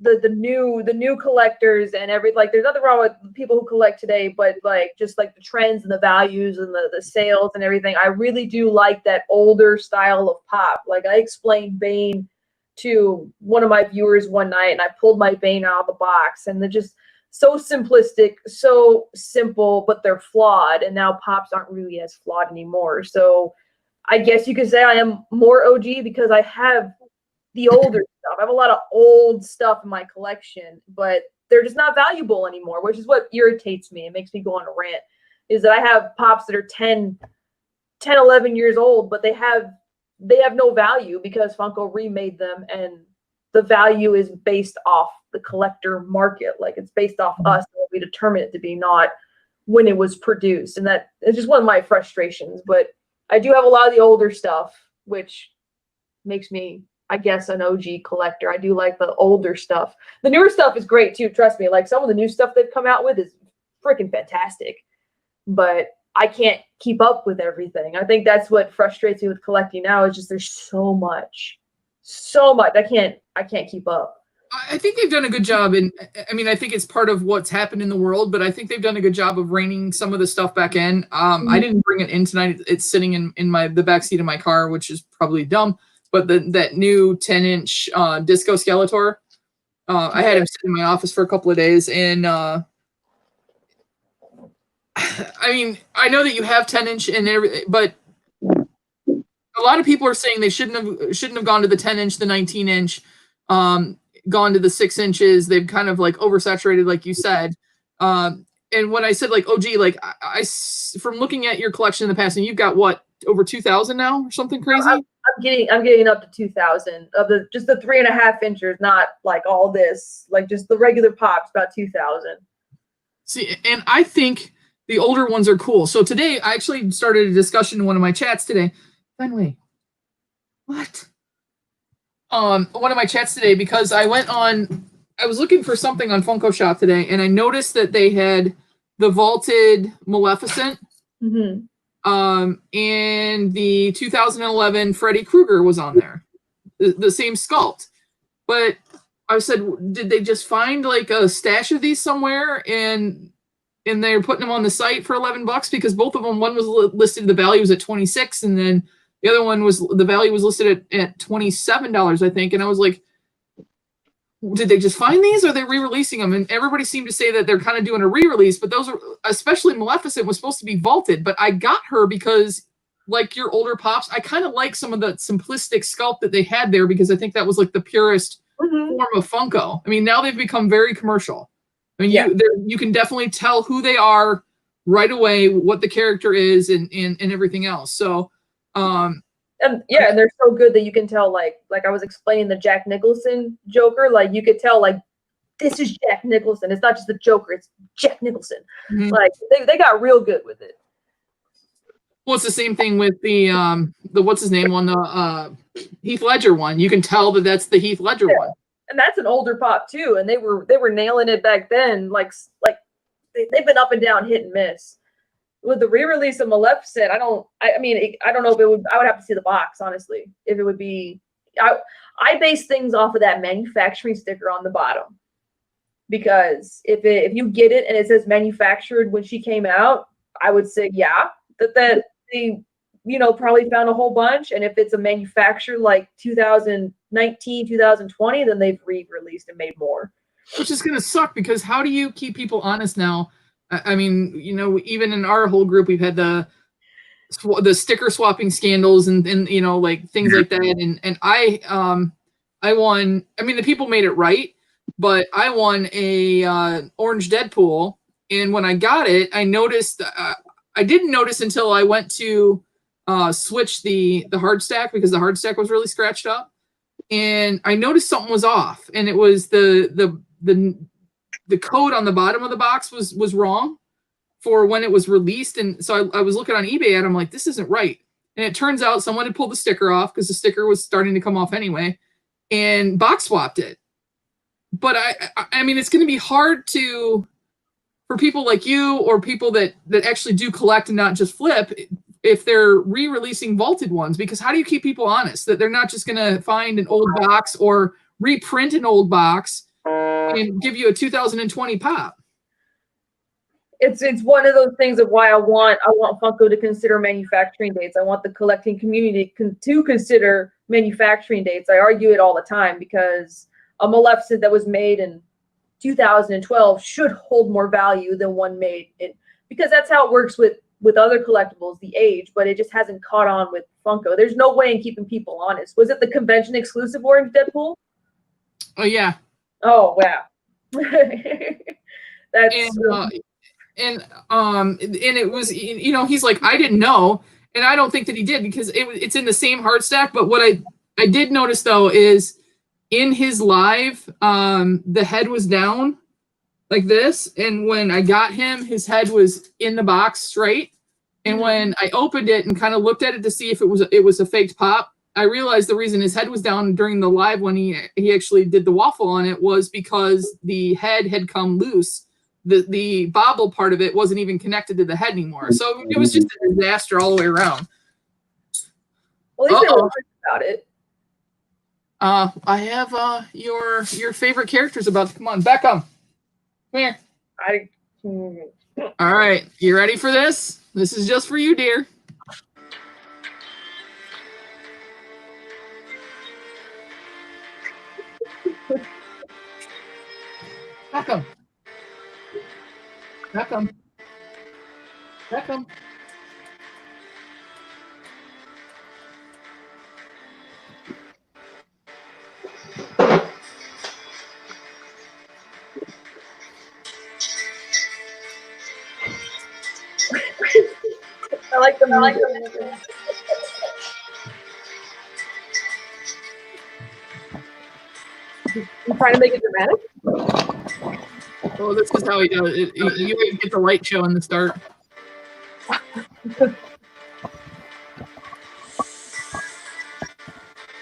the new collectors and like there's nothing wrong with people who collect today, but like just like the trends and the values and the sales and everything. I really do like that older style of pop. Like I explained Bane to one of my viewers one night, and I pulled my Bane out of the box, and they're just so simplistic, so simple, but they're flawed. And now pops aren't really as flawed anymore. So I guess you could say I am more OG because I have the older stuff. I have a lot of old stuff in my collection, but they're just not valuable anymore, which is what irritates me. It makes me go on a rant, is that I have pops that are 10, 11 years old, but they have no value because Funko remade them, and the value is based off the collector market. Like it's based off us, and what we determine it to be, not when it was produced. And that is just one of my frustrations. But I do have a lot of the older stuff, which makes me, I guess, an OG collector. I do like the older stuff. The newer stuff is great too. Trust me. Like some of the new stuff they've come out with is freaking fantastic, but I can't keep up with everything. I think that's what frustrates me with collecting now, is just there's so much. I can't keep up. I think they've done a good job. And I mean, I think it's part of what's happened in the world, but I think they've done a good job of reining some of the stuff back in. I didn't bring it in tonight. It's sitting in the backseat of my car, which is probably dumb. But that new 10-inch Disco Skeletor, I had him sit in my office for a couple of days, and I mean, I know that you have 10-inch and everything, but a lot of people are saying they shouldn't have gone to the 10-inch, the 19-inch, gone to the 6 inches. They've kind of like oversaturated, like you said. And when I said like OG, like I from looking at your collection in the past, and you've got what, over 2,000 now or something crazy? I'm getting up to 2,000 of just the 3.5 inchers, not like all this, like just the regular pops, about 2,000. See, and I think the older ones are cool. So today I actually started a discussion in one of my chats today. Fenway, what? One of my chats today, because I was looking for something on Funko Shop today, and I noticed that they had the vaulted Maleficent. Mm-hmm. And the 2011 Freddy Krueger was on there, the same sculpt. But I said, did they just find like a stash of these somewhere, and they're putting them on the site for $11? Because both of them, one was listed, the value was at 26, and then the other one was, the value was listed at $27, I think. And I was like, did they just find these, or are they re-releasing them? And everybody seemed to say that they're kind of doing a re-release, but those are, especially Maleficent, was supposed to be vaulted. But I got her because, like your older pops, I kind of like some of the simplistic sculpt that they had there, because I think that was like the purest form of Funko. I mean, now they've become very commercial. I mean, you can definitely tell who they are right away, what the character is, and everything else. So, and they're so good that you can tell, like I was explaining the Jack Nicholson Joker, like you could tell, like, this is Jack Nicholson. It's not just the Joker, it's Jack Nicholson. Mm-hmm. Like they got real good with it. Well, it's the same thing with the what's his name one, the Heath Ledger one. You can tell that that's the Heath Ledger one. And that's an older pop too, and they were nailing it back then. Like they've been up and down, hit and miss. With the re-release of Maleficent, I don't know if it would. I would have to see the box, honestly. If it would be, I base things off of that manufacturing sticker on the bottom, because if you get it and it says manufactured when she came out, I would say that they probably found a whole bunch. And if it's a manufacturer like 2019, 2020, then they've re-released and made more. Which is gonna suck, because how do you keep people honest now? I mean, even in our whole group, we've had the sticker swapping scandals and like things like that. And I won. I mean, the people made it right, but I won a orange Deadpool. And when I got it, I noticed. I didn't notice until I went to switch the hard stack, because the hard stack was really scratched up, and I noticed something was off, and it was the code on the bottom of the box was wrong for when it was released. And so I was looking on eBay and I'm like, this isn't right. And it turns out someone had pulled the sticker off because the sticker was starting to come off anyway, and box swapped it. But I mean, it's going to be hard for people like you or people that actually do collect and not just flip if they're re-releasing vaulted ones, because how do you keep people honest that they're not just going to find an old box or reprint an old box and give you a 2020 pop? It's one of those things of why I want Funko to consider manufacturing dates. I want the collecting community to consider manufacturing dates. I argue it all the time because a Maleficent that was made in 2012 should hold more value than one made in, because that's how it works with other collectibles, the age, but it just hasn't caught on with Funko. There's no way in keeping people honest. Was it the convention exclusive orange Deadpool? Oh yeah. Oh wow. That's and it was, you know, he's like, I didn't know, and I don't think that he did because it's in the same heart stack. But what I did notice though is in his live, the head was down like this, and when I got him, his head was in the box straight. And when I opened it and kind of looked at it to see if it was a faked pop, I realized the reason his head was down during the live when he actually did the waffle on it was because the head had come loose. The bobble part of it wasn't even connected to the head anymore. So it was just a disaster all the way around. Well, at least they were honest about it. I have your favorite characters about to come on. Beckham, come here. All right, you ready for this? This is just for you, dear. Beckham. Beckham. Beckham. I like them. I like them. You trying to make it dramatic? Oh, this is how he does it. You always get the light show in the start.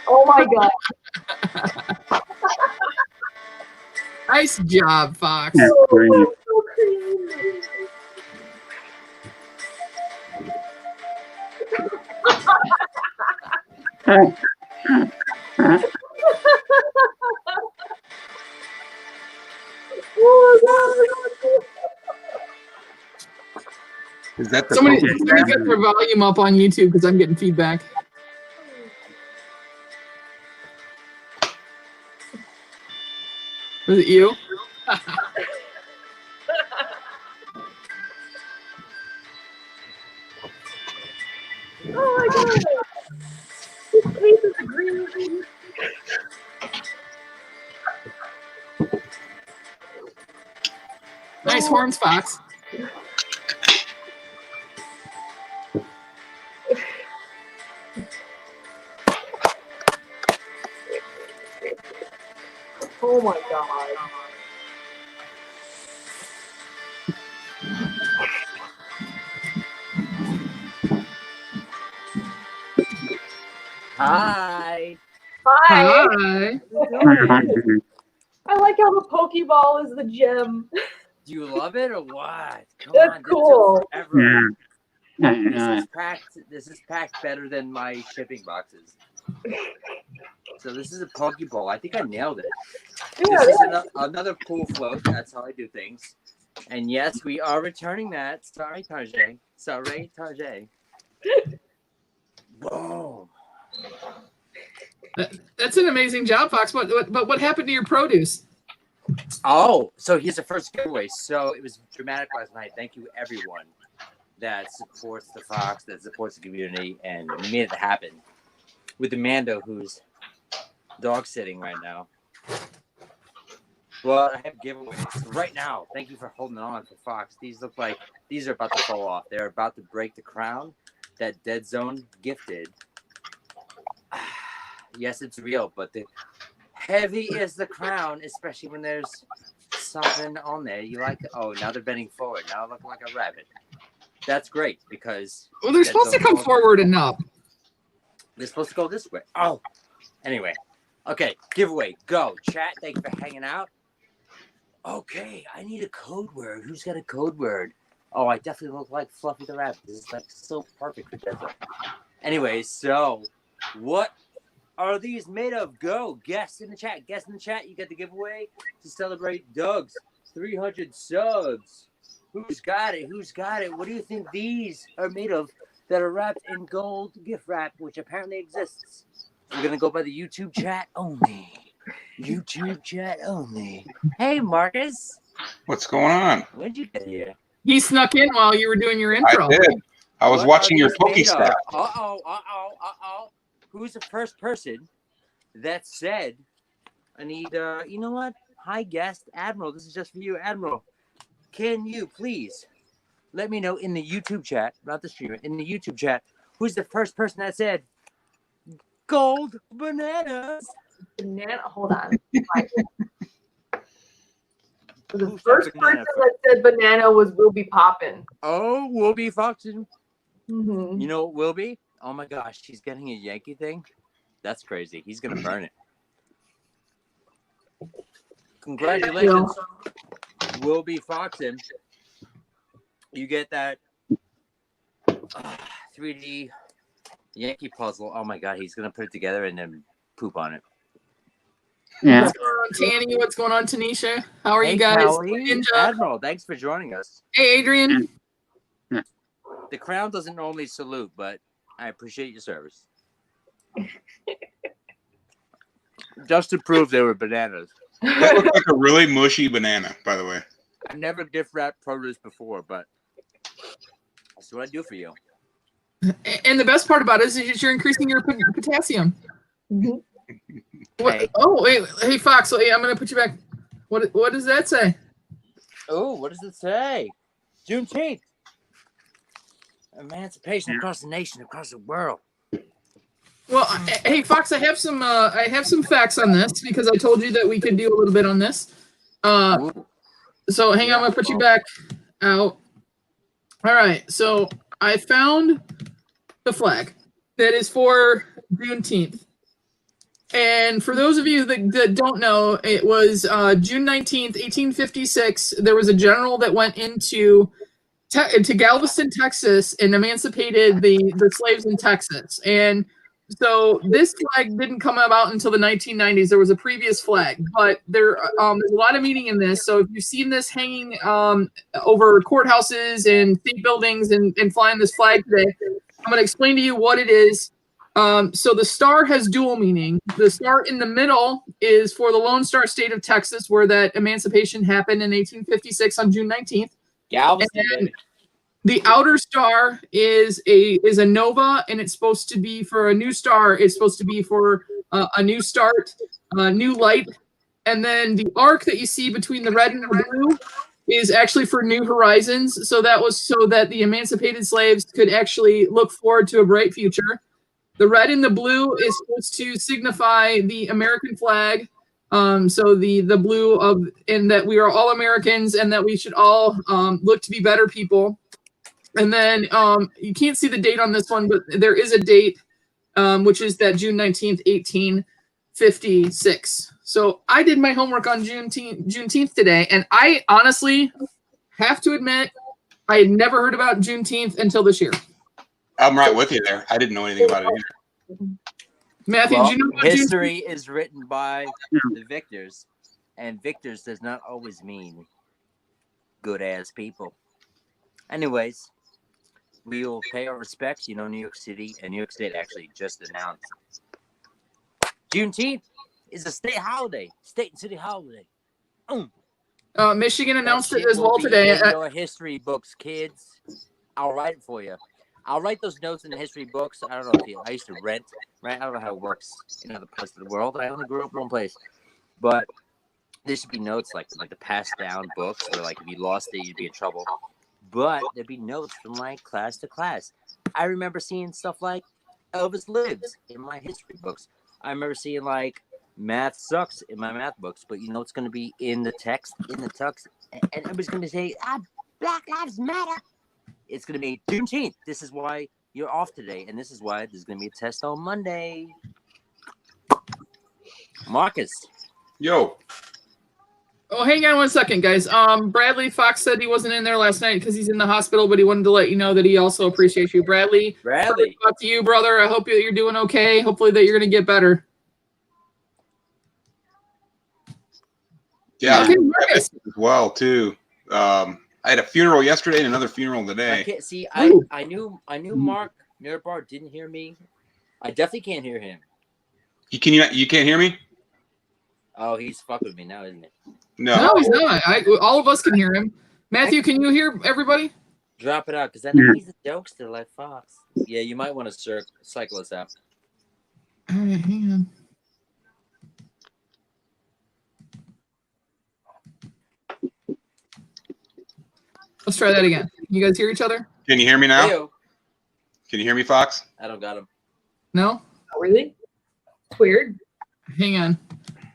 Oh my god. Nice job, Fox. So creative. Is that the Somebody get their volume up on YouTube because I'm getting feedback. Was it you? Oh my god. This case is a green. Nice horns, Fox. Oh my god. Hi. Hi. Hi. I like how the Pokeball is the gem. Do you love it or what? Come That's on, cool. this took forever. This is packed better than my shipping boxes. So this is a Pokeball. I think I nailed it. Yeah, This is another pool float. That's how I do things. And yes, we are returning that. Sorry, Tarjay. Sorry, Tarjay. Boom. That's an amazing job, Fox. But what happened to your produce? Oh, so here's the first giveaway. So it was dramatic last night. Thank you, everyone that supports the Fox, that supports the community, and made it happen. With Amanda, who's dog sitting right now. Well, I have giveaways right now. Thank you for holding on for Fox. These look like these are about to fall off. They're about to break the crown that Dead Zone gifted. Yes, it's real, but the heavy is the crown, especially when there's something on there. You like, oh, now they're bending forward. Now I look like a rabbit. That's great because Well, they're supposed to come forward enough. They're supposed to go this way. Oh, anyway. Okay, giveaway. Go. Chat, thank you for hanging out. Okay, I need a code word. Who's got a code word? Oh, I definitely look like Fluffy the Rabbit. This is like so perfect for Desert. Anyways, so what are these made of? Go. Guess in the chat. Guess in the chat. You get the giveaway to celebrate Doug's 300 subs. Who's got it? Who's got it? What do you think these are made of that are wrapped in gold gift wrap, which apparently exists? We're going to go by the YouTube chat only. YouTube chat only. Hey, Marcus. What's going on? When'd you get here? He snuck in while you were doing your intro. I did. I was What watching are your these Poke made of? Stat. Uh-oh. Who's the first person that said, I need, you know what? Hi, guest. Admiral, this is just for you, Admiral. Can you please let me know in the YouTube chat, not the streamer, in the YouTube chat, who's the first person that said, gold bananas? Banana. Hold on. The Who's first that banana person that said banana was Will Be Poppin'. Oh, will be Foxen. Mm-hmm. You know what will be? Oh my gosh, he's getting a Yankee thing. That's crazy. He's gonna burn it. Congratulations, will be Foxen. You get that 3D Yankee puzzle. Oh my god, he's gonna put it together and then poop on it. Yeah. What's going on, Tanny? What's going on, Tanisha? How are Hey, you guys? Callie. Ninja. Admiral, thanks for joining us. Hey, Adrian. The crown doesn't normally salute, but I appreciate your service. Just to prove they were bananas. That looked like a really mushy banana, by the way. I never gift wrapped produce before, but that's what I do for you. And the best part about it is that you're increasing your potassium. Mm-hmm. What? Hey. Oh, wait. Hey, Fox. Wait, I'm going to put you back. What does that say? Oh, what does it say? Juneteenth. Emancipation across the nation, across the world. Well, hey, Fox, I have some facts on this because I told you that we could do a little bit on this. So hang on, I'm gonna put you back out. All right, so I found the flag that is for Juneteenth. And for those of you that don't know, it was June 19th, 1856. There was a general that went into to Galveston, Texas, and emancipated the slaves in Texas. And so this flag didn't come about until the 1990s. There was a previous flag, but there's a lot of meaning in this. So if you've seen this hanging over courthouses and state buildings and flying this flag today, I'm going to explain to you what it is. So the star has dual meaning. The star in the middle is for the Lone Star State of Texas, where that emancipation happened in 1856 on June 19th. Galveston, baby. The outer star is a nova, and it's supposed to be for a new star. It's supposed to be for a new start, new light. And then the arc that you see between the red and the blue is actually for new horizons. So that was so that the emancipated slaves could actually look forward to a bright future. The red and the blue is supposed to signify the American flag. So the blue of, and that we are all Americans and that we should all look to be better people. And then you can't see the date on this one, but there is a date, which is that June 19th, 1856. So I did my homework on Juneteenth today, and I honestly have to admit I had never heard about Juneteenth until this year. I'm right with you there. I didn't know anything about it either. Matthew, Well, did you know about history is written by the victors, and victors does not always mean good-ass people. Anyways, we will pay our respects. You know, New York City and New York State actually just announced Juneteenth is a state holiday, state and city holiday. Michigan announced That it shit as will well be today. in your history books, kids. I'll write it for you. I'll write those notes in the history books. I don't know if I used to rent, right? I don't know how it works in other places of the world. I only grew up in one place. But there should be notes like the passed down books where like if you lost it, you'd be in trouble. But there'd be notes from like class to class. I remember seeing stuff like Elvis Lives in my history books. I remember seeing like math sucks in my math books, but you know it's going to be in the text, and everybody's going to say, Black Lives Matter. It's going to be Juneteenth. This is why you're off today, and this is why there's going to be a test on Monday. Marcus. Yo. Oh, hang on one second, guys. Bradley Fox said he wasn't in there last night because he's in the hospital, but he wanted to let you know that he also appreciates you. Bradley, up to you, brother. I hope you're doing okay. Hopefully that you're going to get better. Yeah, Okay, Marcus. as well too. I had a funeral yesterday and another funeral today. I can't see. I knew Mark Mirabar didn't hear me. I definitely can't hear him. You can't hear me? Oh, he's fucking with me now, isn't he? No, he's not. All of us can hear him. Matthew, can you hear everybody? Drop it out, because I know he's a jokester like Fox. Yeah, you might want to cycle us out. All right, hang on. Let's try that again. You guys hear each other? Can you hear me now? Hey-o. Can you hear me, Fox? I don't got him. No? Oh, really? It's weird. Hang on.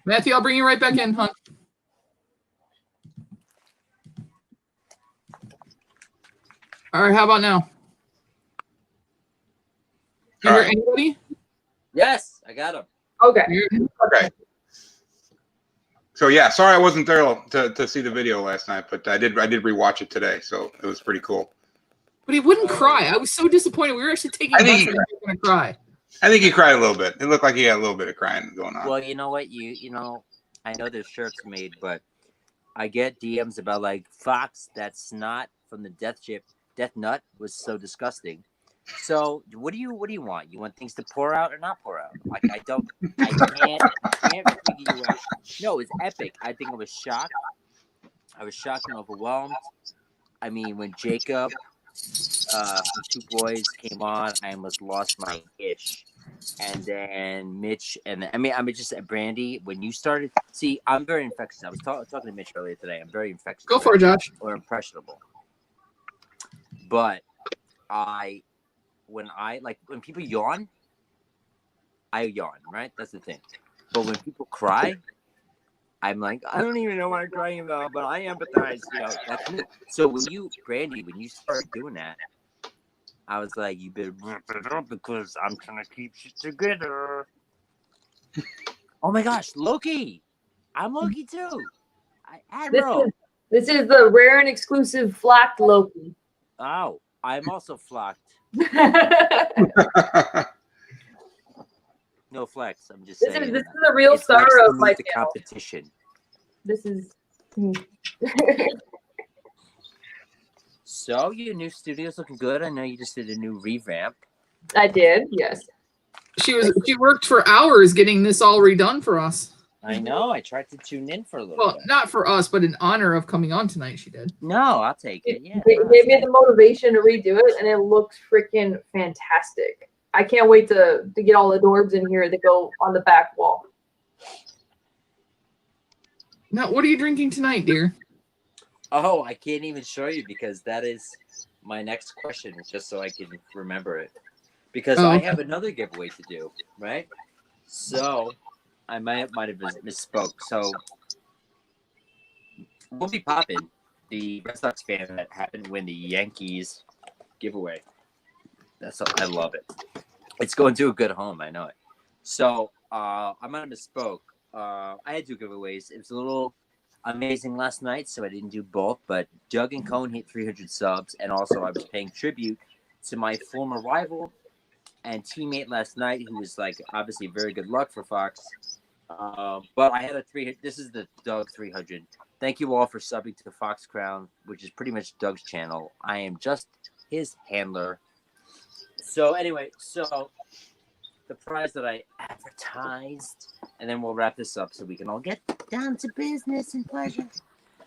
Matthew, I'll bring you right back in, hon. All right, how about now? You hear anybody? Yes, I got him. Okay. Okay. So yeah, sorry I wasn't there to see the video last night, but I did rewatch it today, so it was pretty cool. But he wouldn't cry. I was so disappointed. We were actually taking bets that he was going to cry. I think he cried a little bit. It looked like he had a little bit of crying going on. Well, you know what? You know, I know there's shirts made, but I get DMs about like Fox, that snot from the death nut was so disgusting. So what do you want? You want things to pour out or not pour out? Like I can't figure you out. No, it's epic. I think I was shocked. I was shocked and overwhelmed. I mean, when Jacob, the two boys came on, I almost lost my ish. And then Mitch, and I mean, just Brandy. When you started, see, I'm very infectious. I was talking to Mitch earlier today. I'm very infectious. Go for it, Josh. Or impressionable. But when people yawn, I yawn, right? That's the thing. But when people cry, I'm like, I don't even know what I'm crying about, but I empathize. You know, that's me. So Brandy, when you started doing that, I was like, you better wrap it up because I'm trying to keep shit together. Oh my gosh, Loki! I'm Loki too. Admiral. This is the rare and exclusive flocked Loki. Oh, I'm also flocked. No flex. I'm just saying. This is the real star of my the channel. competition. This is. So your new studio's looking good. I know you just did a new revamp. I did, yes. She worked for hours getting this all redone for us. I know. I tried to tune in for a little bit. Not for us, but in honor of coming on tonight, she did. No, I'll take it. Yeah. It gave me the motivation to redo it, and it looks freaking fantastic. I can't wait to get all the doors in here that go on the back wall. Now, what are you drinking tonight, dear? Oh, I can't even show you because that is my next question, just so I can remember it. Because I have another giveaway to do, right? So I might have misspoke. So we'll be popping the Red Sox fan that happened to win the Yankees giveaway. I love it. It's going to a good home. I know it. So I might have misspoke. I had two giveaways. It was a little amazing last night, so I didn't do both. But Doug and Cone hit 300 subs, and also I was paying tribute to my former rival and teammate last night, who was like obviously very good luck for Fox. But I had a 300. This is the Doug 300. Thank you all for subbing to the Fox Crown, which is pretty much Doug's channel. I am just his handler. So anyway, the prize that I advertised, and then we'll wrap this up so we can all get down to business and pleasure.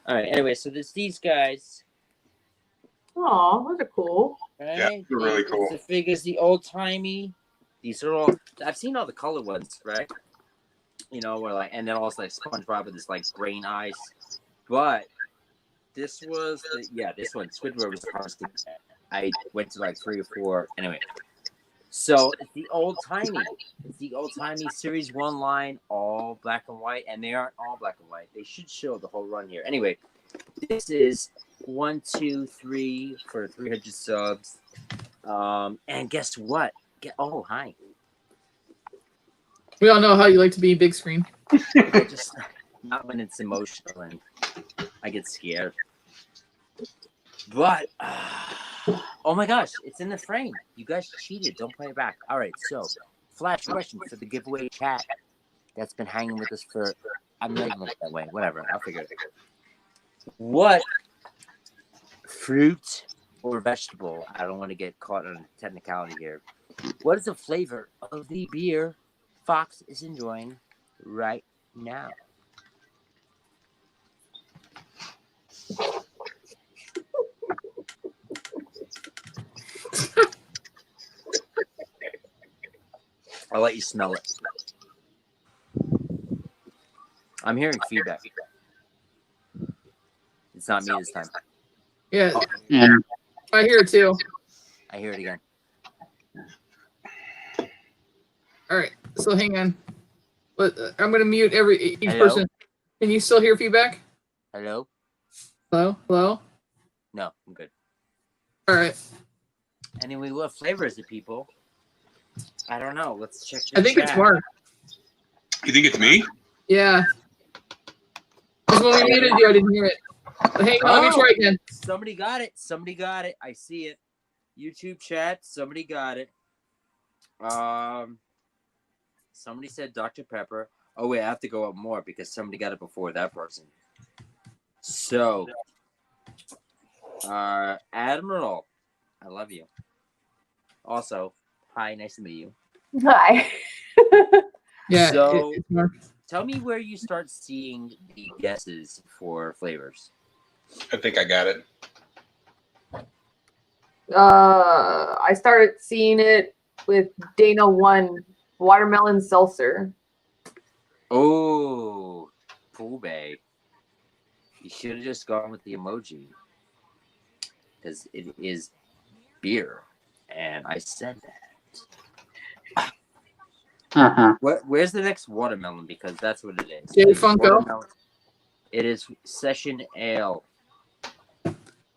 All right. Anyway, so there's these guys. Oh, those are cool. Right? Yeah, they're really cool. The figures, the old timey. These are all. I've seen all the color ones, right? You know, where and then also like SpongeBob with this like green eyes. But this was this one. Squidward was harvested. I went to like 3 or 4. Anyway, so it's the old timey. It's the old timey Series 1 line, all black and white, and they aren't all black and white. They should show the whole run here. Anyway, this is 1, 2, 3 for 300 subs. And guess what? Oh, hi. We all know how you like to be big screen. Just not when it's emotional and I get scared. But oh my gosh, it's in the frame. You guys cheated. Don't play it back. All right, so flash question for the giveaway chat that's been hanging with us for. I'm not even looking that way. Whatever, I'll figure it out. What fruit or vegetable? I don't want to get caught on a technicality here. What is the flavor of the beer Fox is enjoying right now? I'll let you smell it. I'm hearing feedback. It's not me this time. Yeah, Yeah. I hear it too. I hear it again. All right, so hang on. But I'm gonna mute each Hello? person. Can you still hear feedback? Hello? Hello, hello. No, I'm good. All right. Anyway, what flavor is it, people? I don't know. Let's check the I think it's chat. Mark. You think it's me? Yeah. Because when we muted you, I didn't hear it. But hang on, let me try again. Somebody got it. Somebody got it. I see it. YouTube chat. Somebody got it. Somebody said Dr. Pepper. Oh wait, I have to go up more because somebody got it before that person. So, Admiral, I love you. Also, hi, nice to meet you. Hi. Yeah. So, It's Mark. tell me where you start seeing the guesses for flavors. I think I got it. I started seeing it with Dana 1 watermelon seltzer. Oh, Pool Bay. You should have just gone with the emoji. Because it is beer. And I said that. Uh-huh. Where's the next watermelon? Because that's what it is. Jay It is Funko? watermelon. It is Session Ale.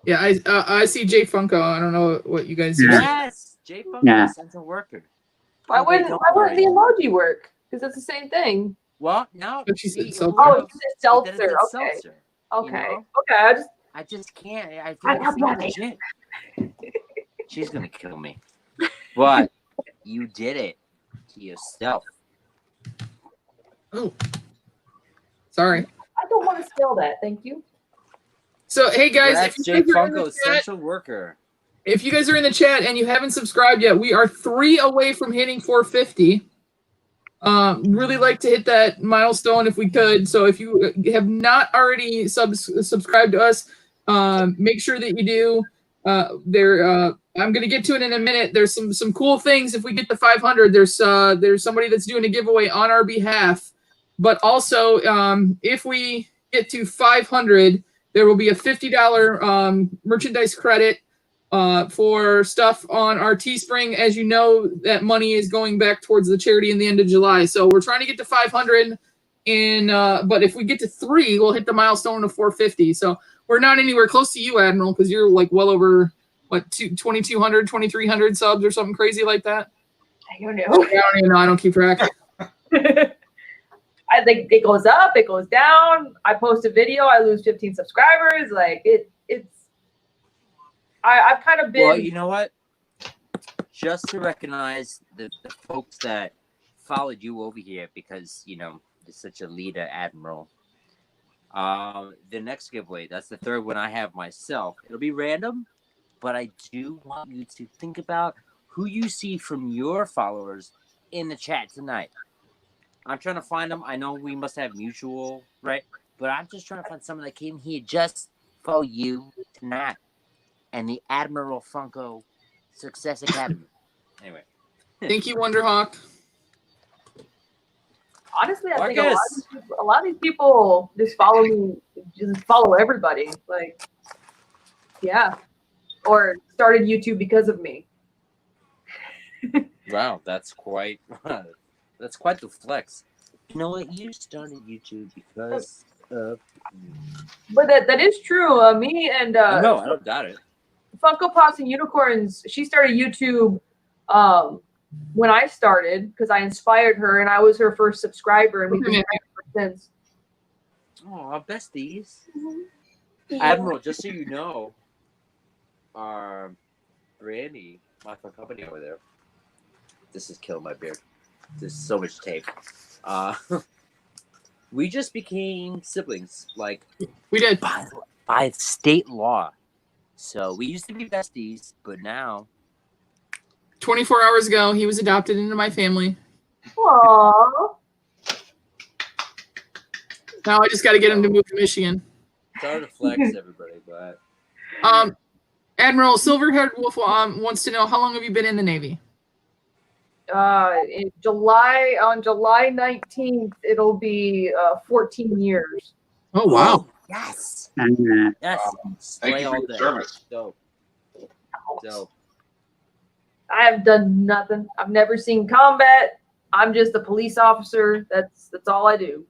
Yeah, I see Jay Funko. I don't know what you guys see. Yeah. Yes! Jay Funko, Yeah. essential worker. Why Oh, wait, wouldn't don't the worry. emoji work? Because it's the same thing. Well, no. But she said see, it seltzer. works, Oh, you said but then it seltzer. said Okay. seltzer, Okay. you know? Okay. I just can't. I I feel got like that. it's legit. She's gonna kill me. But you did it to yourself. Oh, sorry. I don't want to spell that. Thank you. So hey guys, if Congrats, you Jay guys are in Funko, the chat, essential worker. if you guys are in the chat and you haven't subscribed yet, we are 3 away from hitting 450. Really like to hit that milestone if we could. So if you have not already subscribed to us, make sure that you do. I'm gonna get to it in a minute. There's some cool things if we get to 500. There's somebody that's doing a giveaway on our behalf, but also if we get to 500, there will be a $50 merchandise credit for stuff on our Teespring. As you know, that money is going back towards the charity in the end of July. So we're trying to get to 500, but if we get to 3, we'll hit the milestone of 450. So we're not anywhere close to you, Admiral, because you're like well over what 2,200, 2,300 subs or something crazy like that. I don't know. I don't even know. I don't keep track. I think it goes up, it goes down. I post a video, I lose 15 subscribers. Like it's. I've kind of been. Well, you know what? Just to recognize the folks that followed you over here because, you know, you're such a leader, Admiral. The next giveaway, that's the third one I have myself. It'll be random, but I do want you to think about who you see from your followers in the chat tonight. I'm trying to find them. I know we must have mutual, right? But I'm just trying to find someone that came here just for you tonight. And the Admiral Funko Success Academy. Anyway. Thank you, Wonderhawk. Honestly, I think Marcus. a lot of these people just follow everybody. Like, yeah. Or started YouTube because of me. Wow, that's quite the flex. You know what? You started YouTube because of But that is true. Me and no, I don't doubt it. Funko Pops and Unicorns, she started YouTube when I started because I inspired her and I was her first subscriber and we've been friends ever since. Oh, besties. Yeah. Admiral, just so you know, Brandy, my company over there. This is killing my beard. There's so much tape. We just became siblings, like We did. by state law. So we used to be besties, but now 24 hours ago, he was adopted into my family. Aww. Now I just got to get him to move to Michigan. sorry to flex everybody, but Admiral Silverhaired Wolf wants to know, how long have you been in the Navy? On July 19th, it'll be 14 years. Oh, wow. yes, Yeah. yes. Thank Slay you for all your day. service. Dope. I have done nothing. I've never seen combat. I'm just a police officer. That's all I do.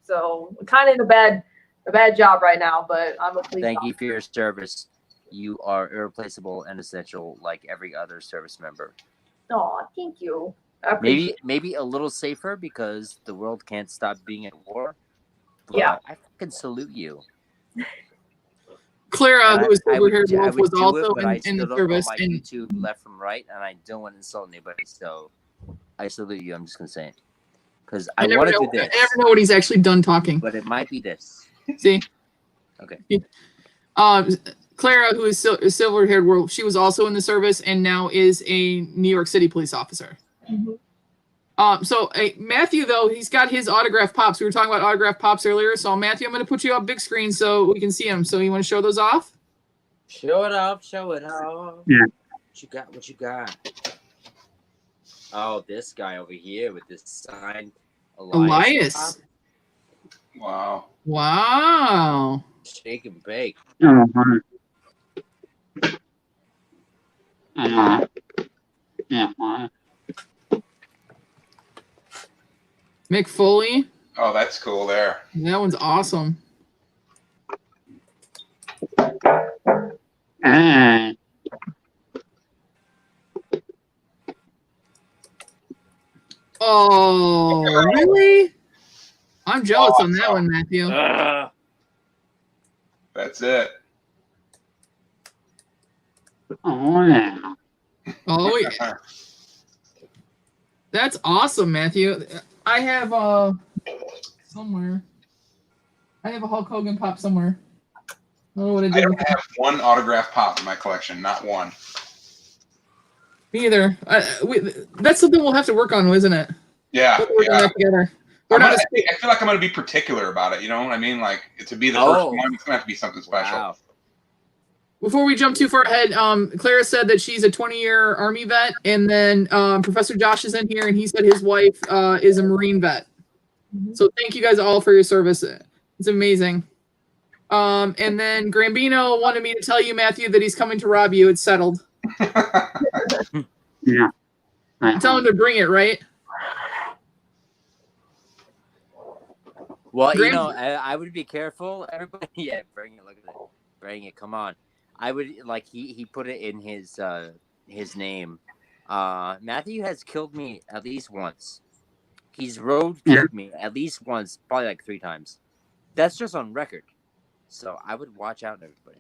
So I'm kind of in a bad job right now, but I'm a police Thank officer. you for your service. You are irreplaceable and essential, like every other service member. Oh, thank you. I appreciate Maybe a little safer because the world can't stop being at war. But Yeah. I fucking salute you. Clara, And who is I would Silverhaired do Wolf, was it, also but I in still the don't service. know my And YouTube left from right, and I don't want to insult anybody. So I salute you. I'm just gonna say it because I never want to know, do this, I never know when he's actually done talking. but it might be this. See? Okay. Clara, who is Silver-Haired Wolf, she was also in the service and now is a New York City police officer. Mhm. So Matthew, though, he's got his autograph pops. We were talking about autograph pops earlier. So Matthew, I'm going to put you up big screen so we can see them. So you want to show those off? Show it off. Show it off. Yeah. What you got? What you got? Oh, this guy over here with this signed Elias. Wow. Wow. Shake and bake. Yeah. Mick Foley. Oh, that's cool there. That one's awesome. Oh, really? I'm jealous on that one, Matthew. That's it. Oh, yeah. Oh, yeah. That's awesome, Matthew. I have somewhere. I have a Hulk Hogan pop somewhere. I don't know what I did. I don't have one autograph pop in my collection. Not one. Me either. That's something we'll have to work on, isn't it? Yeah. We'll work on that together. We're not I feel like I'm going to be particular about it. You know what I mean? Like, to be the first one, it's going to have to be something special. Wow. Before we jump too far ahead, Clara said that she's a 20-year Army vet, and then Professor Josh is in here, and he said his wife is a Marine vet. So thank you guys all for your service. It's amazing. And then Grambino wanted me to tell you, Matthew, that he's coming to rob you. It's settled. Yeah. Tell him to bring it, right? Well, you know, I would be careful. Everybody, yeah, bring it. Look at it. Bring it. Come on. I would like he put it in his name. Matthew has killed me at least once. He's killed me at least once, probably like 3 times. That's just on record. So I would watch out, everybody.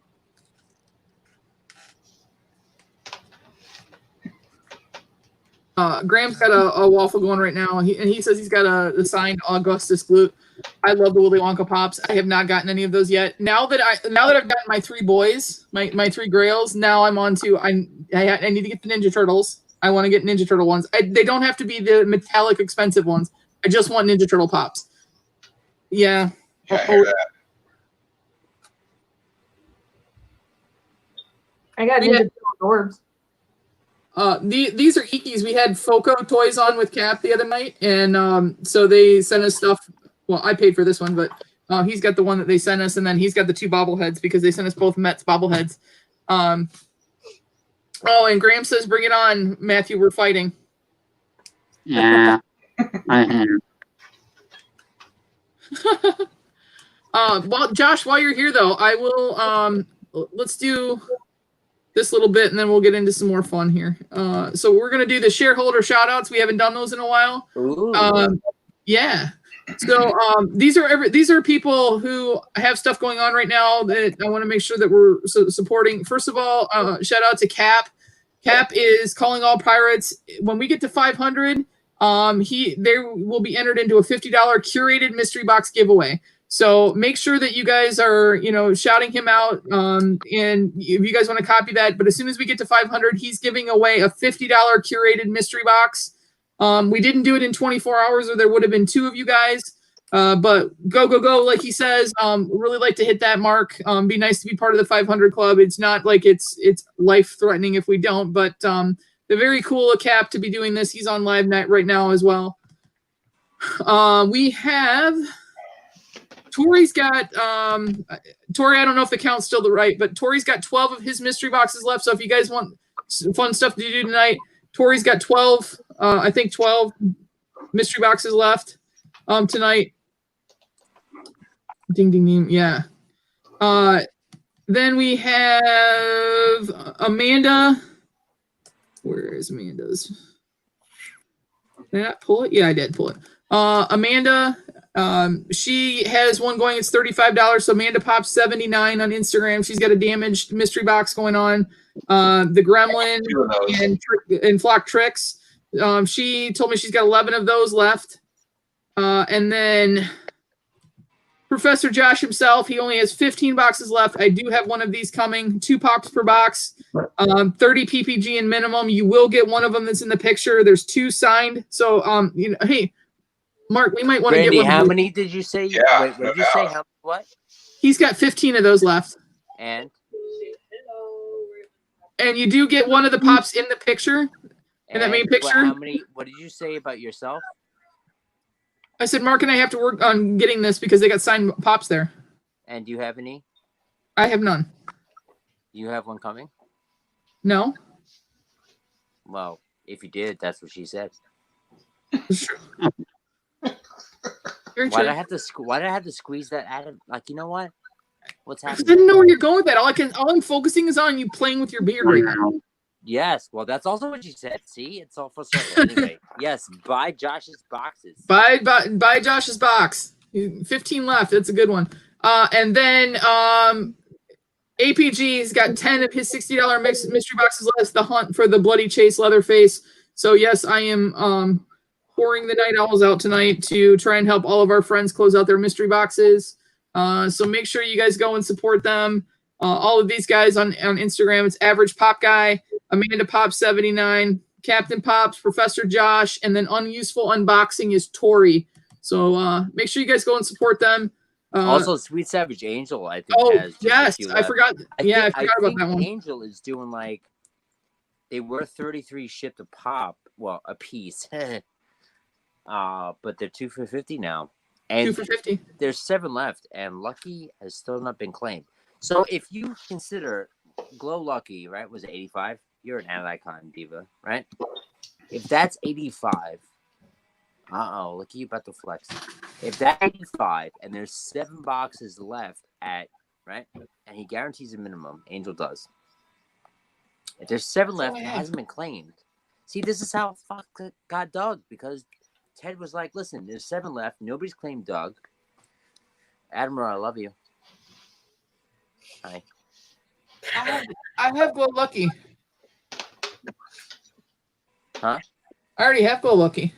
Graham's got a waffle going right now, and he says he's got a signed Augustus Gloop. I love the Willy Wonka pops. I have not gotten any of those yet. Now that I've gotten my 3 boys, my 3 grails, now I'm on to I need to get the Ninja Turtles. I want to get Ninja Turtle ones. They don't have to be the metallic expensive ones. I just want Ninja Turtle pops. Yeah. Yeah, I hear that. I got Ninja Turtle orbs. These are Ikis. We had Foco toys on with Cap the other night, and so they sent us stuff. Well, I paid for this one, but he's got the one that they sent us, and then he's got the 2 bobbleheads because they sent us both Mets bobbleheads. Oh, and Graham says, "Bring it on, Matthew. We're fighting." Yeah. I am. Well, Josh, while you're here, though, I will. Let's do this little bit, and then we'll get into some more fun here. So we're gonna do the shareholder shout outs. We haven't done those in a while. Ooh. Yeah. So these are people who have stuff going on right now that I want to make sure that we're supporting. First of all, shout out to Cap. Cap is calling all pirates. When we get to 500, they will be entered into a $50 curated mystery box giveaway. So make sure that you guys are, shouting him out. And if you guys want to copy that, but as soon as we get to 500, he's giving away a $50 curated mystery box. We didn't do it in 24 hours, or there would have been 2 of you guys. But go, like he says. Really like to hit that mark. Be nice to be part of the 500 club. It's not like it's life threatening if we don't, but they're very cool of Cap to be doing this. He's on live night right now as well. We have Tori's got Tori. I don't know if the count's still the right, but Tori's got 12 of his mystery boxes left. So if you guys want some fun stuff to do tonight, Tori's got 12. I think 12 mystery boxes left tonight. Ding, ding, ding. Yeah. Then we have Amanda. Where is Amanda's? Did I pull it? Yeah, I did pull it. Amanda, she has one going. It's $35. So Amanda Pops 79 on Instagram. She's got a damaged mystery box going on. The Gremlin and Flock Tricks. She told me she's got 11 of those left. And then Professor Josh himself, he only has 15 boxes left. I do have one of these coming, 2 pops per box, 30 PPG in minimum. You will get one of them that's in the picture. There's 2 signed. So, hey, Mark, we might want to get one. How many did you say? Yeah, Wait, what did you say? How, what? He's got 15 of those left. And you do get one of the pops in the picture, in that main picture. How many? What did you say about yourself? I said Mark and I have to work on getting this because they got signed pops there. And do you have any? I have none. You have one coming? No. Well, if you did, that's what she said. Why did I have to squeeze that out of? Like, you know what? What's happening? I didn't know where you're going with that. All I'm focusing is on you playing with your beard right now. Yes, well, that's also what she said. See, it's all frustrating. Anyway, yes, buy Josh's boxes. Buy Josh's box. 15 left. That's a good one. And then APG's got 10 of his $60 mystery boxes left. The hunt for the Bloody Chase Leatherface. So yes, I am pouring the Night Owls out tonight to try and help all of our friends close out their mystery boxes. So make sure you guys go and support them. All of these guys on Instagram, it's Average Pop Guy, Amanda Pop 79, Captain Pops, Professor Josh, and then Unuseful Unboxing is Tori. So make sure you guys go and support them. Also, Sweet Savage Angel, I think. Oh, has yes, I forgot. I forgot about that one. Angel is doing like, they were 33 shipped a pop, well, a piece, but they're 2 for $50 now. And 2 for $50. There's 7 left, and Lucky has still not been claimed. So if you consider Glow Lucky, right, was 85, you're an icon diva, right? If that's 85, look at you about to flex. If that's 85 and there's 7 boxes left at, right, and he guarantees a minimum, Angel does. If there's 7 left, it hasn't been claimed. See, this is how fuck got Doug, because Ted was like, listen, there's 7 left. Nobody's claimed Doug. Admiral, I love you. Hi. I have Glow Lucky. Huh? I already have Glow Lucky.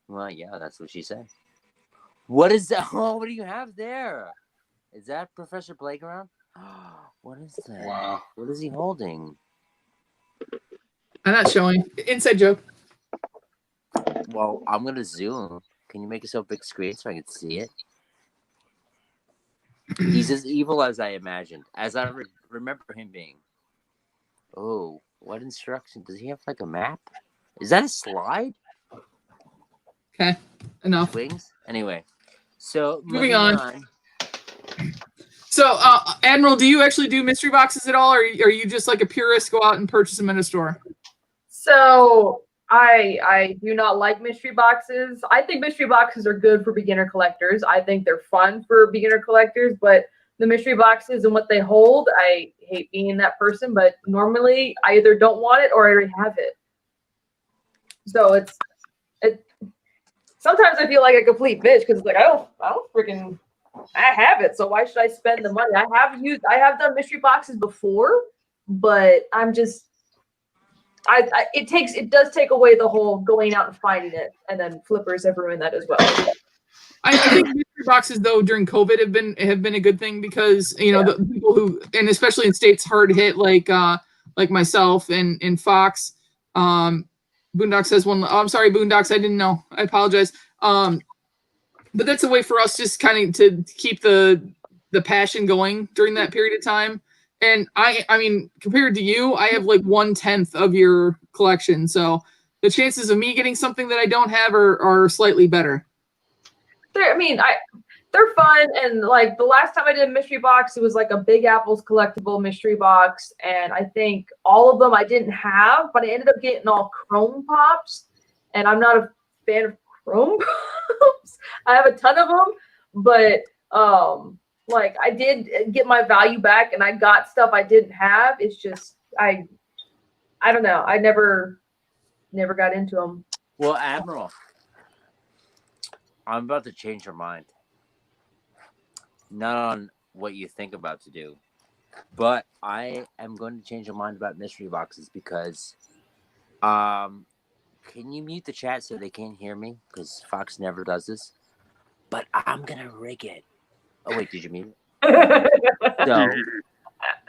Well, yeah, that's what she said. What is that? Oh, what do you have there? Is that Professor Playground? What is that? Wow. What is he holding? I'm not showing. Inside joke. Well, I'm going to zoom. Can you make it so big screen so I can see it? He's as evil as I imagined, as I remember him being. Oh, what instruction? Does he have like a map? Is that a slide? Okay, enough. Wings? Anyway, so moving on. So, Admiral, do you actually do mystery boxes at all, or are you just like a purist, go out and purchase them in a store? So I do not like mystery boxes. I think mystery boxes are good for beginner collectors. I think they're fun for beginner collectors, but the mystery boxes and what they hold. I hate being that person, but normally I either don't want it or I already have it. So it. Sometimes I feel like a complete bitch because it's like I don't freaking. I have it, so why should I spend the money? I have done mystery boxes before, but I'm just. It does take away the whole going out and finding it, and then flippers have ruined that as well. I think mystery boxes though during COVID have been a good thing because the people who, and especially in states hard hit like myself and Fox, Boondocks has one. Oh, I'm sorry, Boondocks, I didn't know. I apologize. But that's a way for us just kind of to keep the passion going during that period of time. And I mean, compared to you, I have like 1/10 of your collection, so the chances of me getting something that I don't have are slightly better. They're fun, and like the last time I did a mystery box, it was like a Big Apple's collectible mystery box, and I think all of them I didn't have, but I ended up getting all chrome pops, and I'm not a fan of chrome pops. I have a ton of them, but like I did get my value back, and I got stuff I didn't have. It's just I don't know. I never got into them. Well, Admiral, I'm about to change your mind. Not on what you think about to do, but I am going to change your mind about mystery boxes because, can you mute the chat so they can't hear me? Because Fox never does this. But I'm gonna rig it. Oh wait, did you mute it? So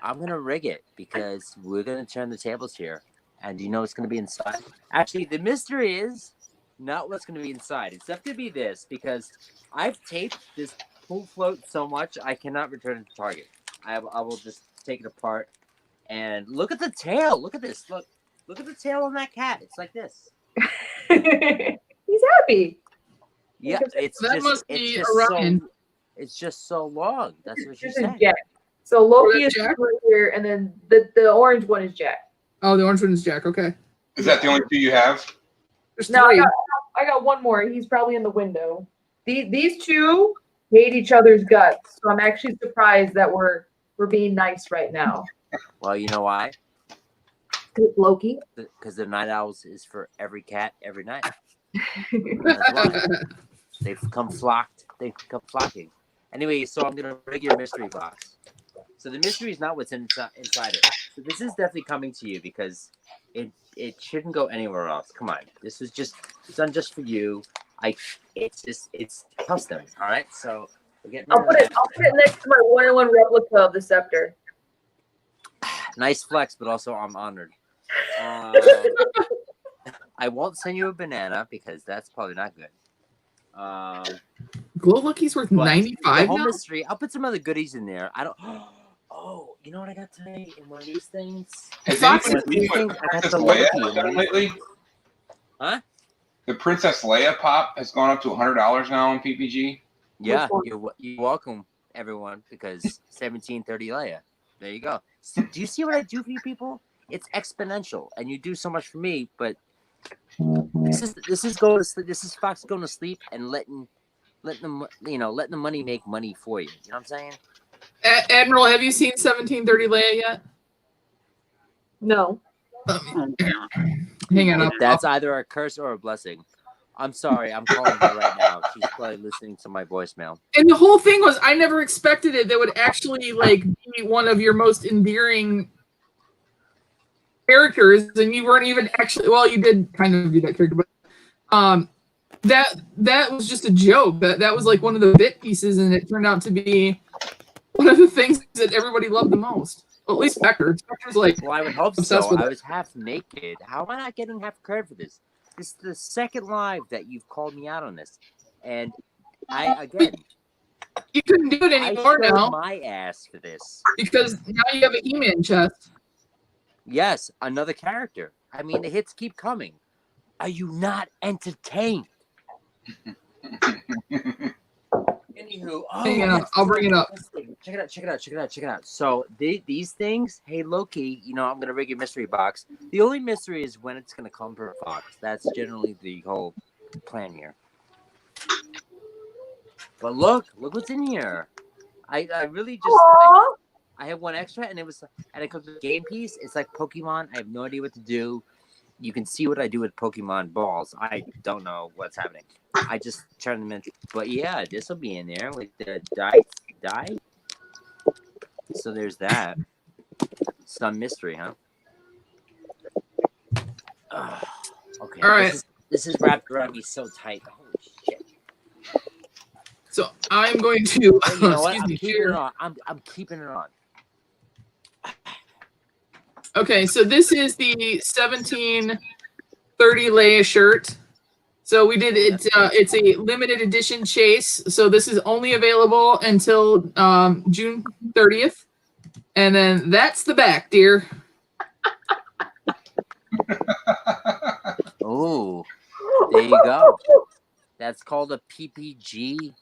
I'm gonna rig it because we're gonna turn the tables here, and you know what's gonna be inside. Actually, the mystery is not what's gonna be inside. It's definitely gonna be this because I've taped this pool float so much I cannot return it to Target. I will just take it apart and look at the tail. Look at this. Look at the tail on that cat. It's like this. He's happy. Yeah, it's just so long. That's what she said. Jack. So Loki is right here, and then the orange one is Jack. Oh, the orange one is Jack. Okay. Is that the only two you have? There's No, three. I got one more. He's probably in the window. These two hate each other's guts, so I'm actually surprised that we're being nice right now. Well, you know why? Loki. Because the night owls is for every cat every night. That's why. They've come flocking. Anyway, so I'm gonna rig your mystery box. So the mystery is not what's inside it. So this is definitely coming to you because it shouldn't go anywhere else. Come on, this was just done just for you. It's custom. All right, so I'll put it next to my 1-in-1 replica of the scepter. Nice flex, but also I'm honored. I won't send you a banana because that's probably not good. Glow Lucky's worth 95 the whole now? mystery. I'll put some other goodies in there. I don't. Oh, you know what I got today in one of these things? Has Fox anybody put Princess Leia on there lately? Huh? The Princess Leia pop has gone up to $100 now on PPG. Yeah, you're welcome, everyone, because 1730 Leia. There you go. So, do you see what I do for you people? It's exponential, and you do so much for me. But this is going to sleep. This is Fox going to sleep and letting the money make money for you. You know what I'm saying? Admiral, have you seen 1730 Leia yet? No. Hang on. That's either a curse or a blessing. I'm sorry. I'm calling her right now. She's probably listening to my voicemail. And the whole thing was, I never expected it. That would actually be one of your most endearing characters, and you weren't even actually. Well, you did kind of do that character, but that was just a joke. That was like one of the bit pieces, and it turned out to be one of the things that everybody loved the most. Well, at least Becker. Becker's like, well, I would hope obsessed so. with I it. was half naked. How am I not getting half credit for this? This is the second live that you've called me out on this, and you couldn't do it anymore now. My ass for this because now you have an He-Man chest. Yes, another character. I mean, the hits keep coming. Are you not entertained? Anywho, I'll bring it up. Check it out. So these things, hey Loki, I'm gonna rig your mystery box. The only mystery is when it's gonna come for a Fox. That's generally the whole plan here. But look what's in here. I really just Aw. I have one extra, and it comes with a game piece. It's like Pokemon. I have no idea what to do. You can see what I do with Pokemon balls. I don't know what's happening. I just turn them into. But yeah, this will be in there with the die. So there's that. Some mystery, huh? Okay. All right. This is wrapped around me so tight. Holy shit. So I'm going to. But you know what? Excuse I'm me. keeping Share. it on. I'm keeping it on. Okay, so this is the 1730 Leia shirt. So we did it. It's a limited edition chase. So this is only available until June 30th, and then that's the back, dear. Oh, there you go. That's called a PPG.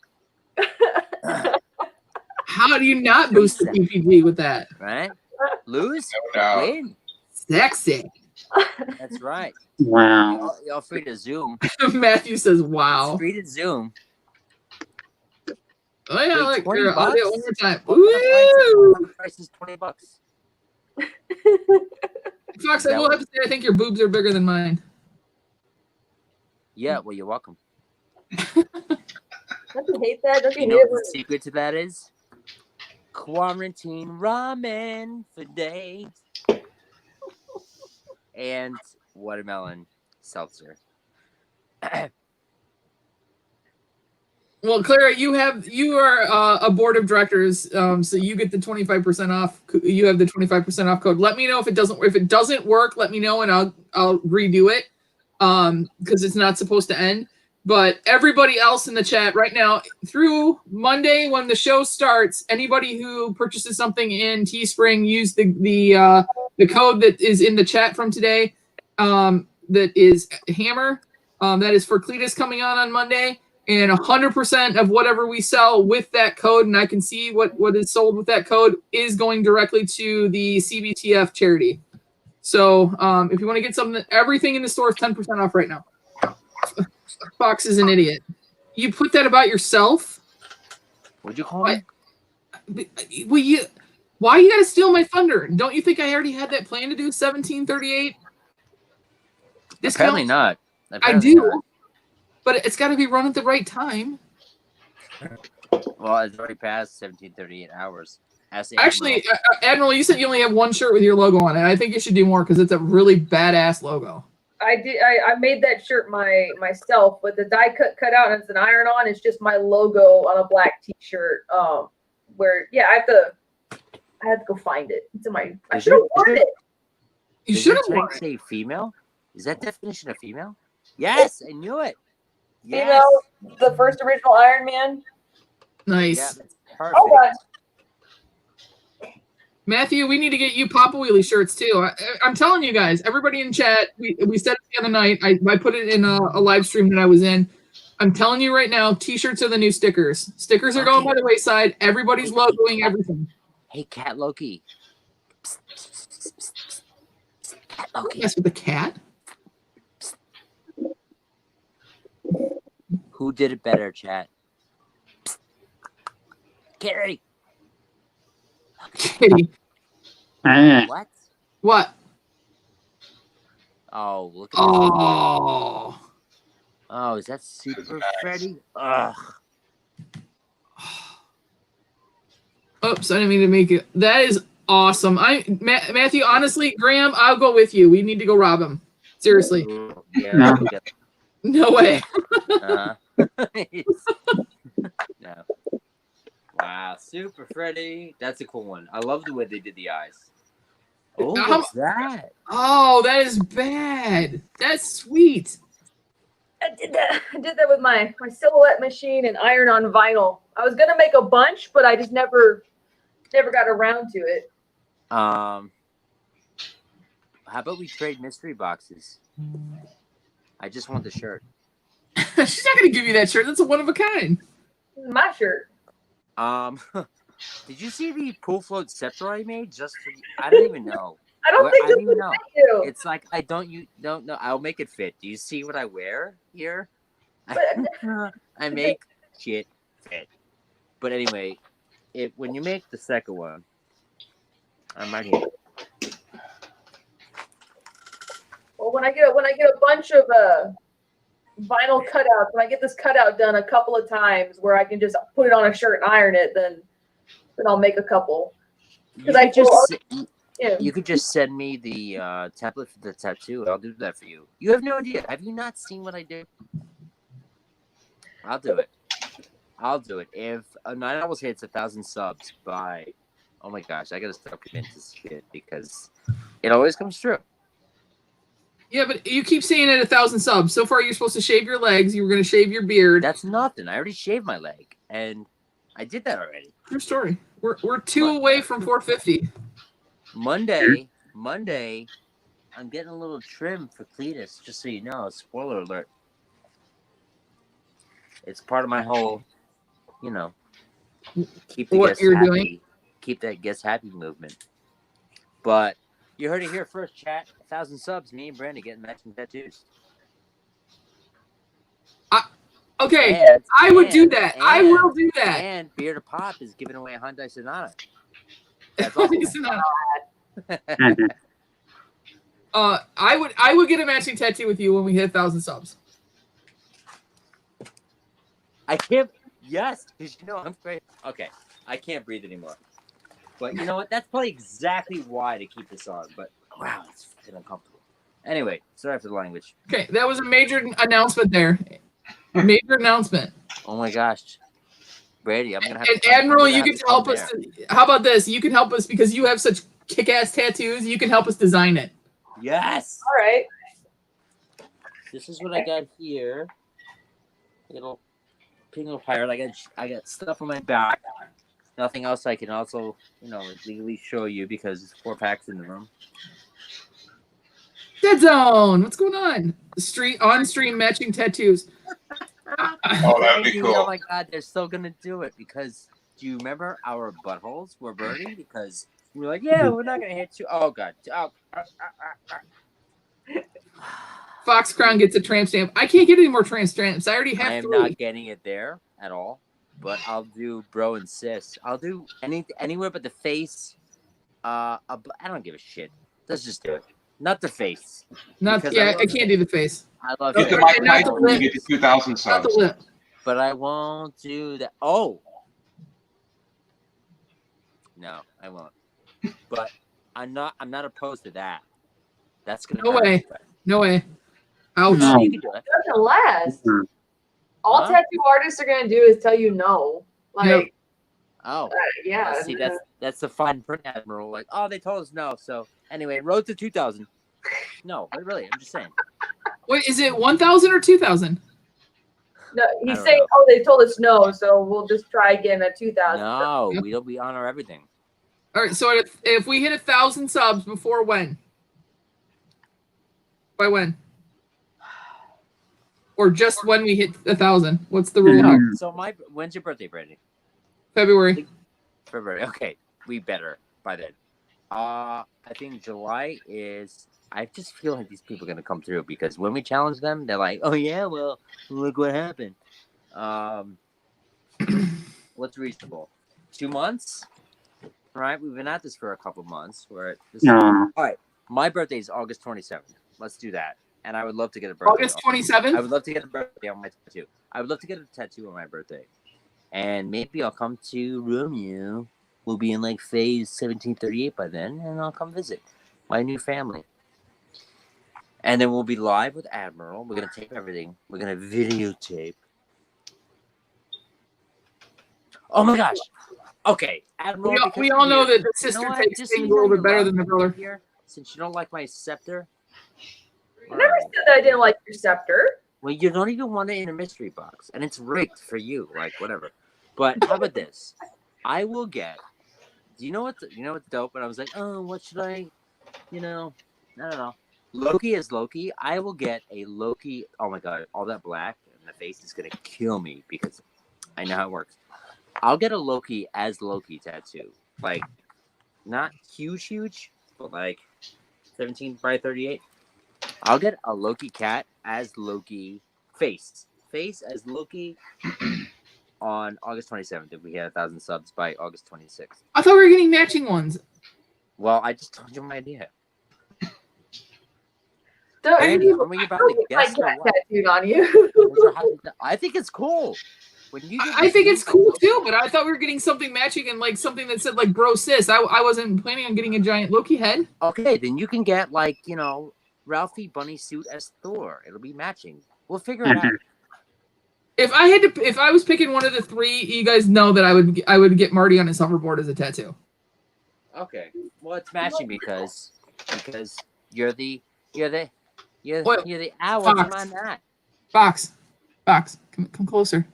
How do you not boost the PPG with that? Right? Lose? No doubt. Win. Sexy. That's right. Wow. Y'all free to Zoom. Matthew says, "Wow." Free to Zoom. Oh yeah, Wait, look, 20 here, I'll do it bucks? one more time. What kind of Woo! price is $20? Fox, I will have to say, I think your boobs are bigger than mine. Yeah, well, you're welcome. Don't you hate that? Don't you You hate know it what when the secret to that is? Quarantine ramen for days. And watermelon seltzer. Well, Clara, you are a board of directors, so you get the 25% off. You have the 25% off code. Let me know if it doesn't work. Let me know and I'll redo it, because it's not supposed to end. But everybody else in the chat right now through Monday when the show starts, anybody who purchases something in Teespring, use the code that is in the chat from today. That is Hammer. That is for Cletus coming on Monday. And 100% of whatever we sell with that code, and I can see what is sold with that code, is going directly to the CBTF charity. So if you want to get something, everything in the store is 10% off right now. Fox is an idiot. You put that about yourself? What'd you call me? Why you gotta steal my thunder? Don't you think I already had that plan to do 1738? Apparently not. I do. But it's got to be run at the right time. Well, it's already past 1738 hours. Actually, Admiral, you said you only have one shirt with your logo on it. I think you should do more because it's a really badass logo. I did. I made that shirt myself with the die cut out and it's an iron on. It's just my logo on a black T-shirt. Where I have to go find it. It's in my. I should have worn it. You should have worn it. Say female? Is that definition of female? Yes, I knew it. Yes. You know, the first original Iron Man. Nice. Yeah, that's perfect. Oh God. Matthew, we need to get you Papa Wheelie shirts too. I'm telling you guys, everybody in chat, we said it the other night. I put it in a live stream that I was in. I'm telling you right now, T-shirts are the new stickers. Stickers are going by the wayside. Everybody's logoing everything. Hey, Cat Loki. Cat Loki. Yes, with the cat. Who did it better, chat? Carrie. Kitty. What? What? Oh, look at Oh. this. Oh, is that Super Freddy? Ugh. Oops, I didn't mean to make it. That is awesome. Matthew, honestly, Graham, I'll go with you. We need to go rob him. Seriously. Yeah, No way. No. Wow, Super Freddy. That's a cool one. I love the way they did the eyes. Oh, what's that? Oh, that is bad. That's sweet. I did that with my silhouette machine and iron-on vinyl. I was gonna make a bunch, but I just never got around to it. How about we trade mystery boxes? I just want the shirt. She's not gonna give you that shirt. That's a one of a kind. This is my shirt. Did you see the pool float scepter I made? Just for you? I don't even know. I don't think I this don't even would know. fit you. It's like I don't know. I'll make it fit. Do you see what I wear here? I make shit fit. But anyway, when you make the second one, I'm right here. Well, when I get a bunch of vinyl cutouts, when I get this cutout done a couple of times, where I can just put it on a shirt and iron it, then I'll make a couple. You could just send me the template for the tattoo. I'll do that for you. You have no idea. Have you not seen what I do? I'll do it. If Night Owls hits 1,000 subs by, oh my gosh, I gotta start committing to this shit because it always comes true. Yeah, but you keep saying at 1,000 subs. So far, you're supposed to shave your legs. You were going to shave your beard. That's nothing. I already shaved my leg, and I did that already. True story. We're 2 away from 450. Monday, I'm getting a little trim for Cletus, just so you know. Spoiler alert. It's part of my whole, keep the guests happy. Keep that guest happy movement. But you heard it here first, chat. 1,000 subs, me and Brandy getting matching tattoos. Okay, I would do that. I will do that. And Beard to Pop is giving away a Hyundai Sonata. That's awesome. I would get a matching tattoo with you when we hit 1,000 subs. I can't. Yes, because I'm great. Okay, I can't breathe anymore. But you know what? That's probably exactly why to keep this on. But wow, it's fucking uncomfortable. Anyway, sorry for the language. Okay, that was a major announcement there. Major announcement. Oh my gosh, Brady, I'm gonna have. And Admiral, you can help us. How about this? You can help us because you have such kick-ass tattoos. You can help us design it. Yes. All right. This is what I got here. Little pingo pirate. I got stuff on my back. Nothing else I can also, legally show you because it's 4 packs in the room. Dead Zone. What's going on? On-stream matching tattoos. Oh, that'd be cool. Oh my God, they're still gonna do it because do you remember our buttholes were burning because we were like, yeah, we're not gonna hit you. Oh God. Fox Crown gets a tramp stamp. I can't get any more tramp stamps. I already have 3. I am not getting it there at all. But I'll do bro and sis. I'll do anywhere but the face. I don't give a shit. Let's just do it. Not the face. I can't do the face. I love Get it. the Mike Tyson when you get to 2,000 subs. Not the lip. But I won't do that. Oh. No, I won't. But I'm not opposed to that. That's gonna hurt. No way. Ouch. No. You can do it. It doesn't last. All tattoo artists are gonna do is tell you no. Like, yeah. See, that's the fine print, Admiral. Like, oh, they told us no. So anyway, road to 2,000. No, but really, I'm just saying. Wait, is it 1,000 or 2,000? No, he's saying, oh, they told us no, so we'll just try again at 2,000. No, we honor everything. All right, so if we hit 1,000 subs before when? By when? Or just when we hit 1,000? What's the rule? So when's your birthday, Brady? February. Okay, we better by then. I think July is. I just feel like these people are gonna come through because when we challenge them, they're like, "Oh yeah, well, look what happened." What's reasonable? 2 months, right? We've been at this for a couple months. All right. My birthday is August 27th. Let's do that. And I would love to get a birthday. August 27th? I would love to get a birthday on my tattoo. I would love to get a tattoo on my birthday. And maybe I'll come to Romeo. We'll be in like phase 1738 by then, and I'll come visit my new family. And then we'll be live with Admiral. We're going to tape everything. We're going to videotape. Oh my gosh. Okay. Admiral. We all know that the sister takes things a little bit better than the brother. Here, since you don't like my scepter. I never said that I didn't like your scepter. Well, you don't even want it in a mystery box, and it's rigged for you, like whatever. But how about this? I will get. Do you know what's dope? And I was like, oh, what should I? I don't know. Loki is Loki. I will get a Loki. Oh my God, all that black and the face is gonna kill me because I know how it works. I'll get a Loki as Loki tattoo, like not huge, but like 17 by 38. I'll get a Loki cat as Loki face as Loki, on August 27th if we hit 1,000 subs by August 26th. I thought we were getting matching ones. Well, I just told you my idea. Don't Andy, you when were you about don't to get my guess or cat what? tattooed on you. I think it's cool. When you do I the think it's stream, cool too, but I thought we were getting something matching and like something that said like bro sis. I wasn't planning on getting a giant Loki head. Okay, then you can get like, you know, Ralphie bunny suit as Thor. It'll be matching. We'll figure it out. If I was picking one of the three, you guys know that I would get Marty on his hoverboard as a tattoo. Okay. Well, it's matching because you're the owl. Fox. Come on, that. Fox, come closer.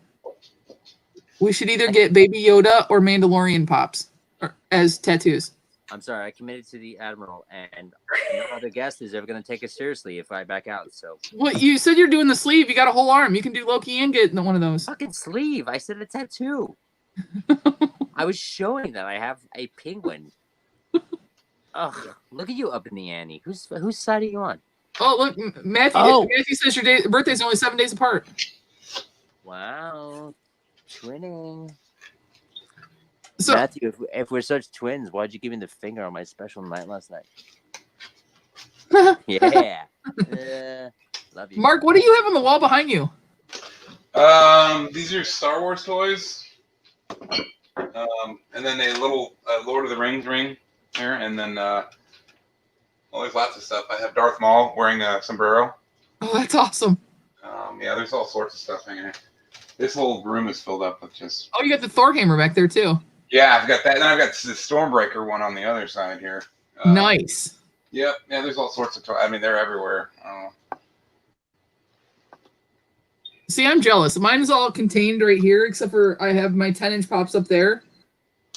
We should either get Baby Yoda or Mandalorian pops as tattoos. I'm sorry, I committed to the Admiral, and no other guest is ever going to take us seriously if I back out. So, Well, you said you're doing the sleeve. You got a whole arm. You can do Loki and get one of those. fucking sleeve. I said a tattoo. I was showing that I have a penguin. Ugh, look at you up in the ante. Whose side are you on? Oh, look, Matthew. Oh. Matthew says your birthday's only 7 days apart. Wow, twinning. So, Matthew, if we're such twins, why'd you give me the finger on my special night last night? Yeah. Love you. Mark, what do you have on the wall behind you? These are Star Wars toys. And then a little Lord of the Rings ring here, and then well, there's lots of stuff. I have Darth Maul wearing a sombrero. Oh, that's awesome. Yeah, there's all sorts of stuff in here. This whole room is filled up with just. Oh, you got the Thor hammer back there too. Yeah, I've got that. And then I've got the Stormbreaker one on the other side here. Nice. Yep. Yeah, there's all sorts of toys. I mean, they're everywhere. See, I'm jealous. Mine is all contained right here, except for I have my 10-inch pops up there,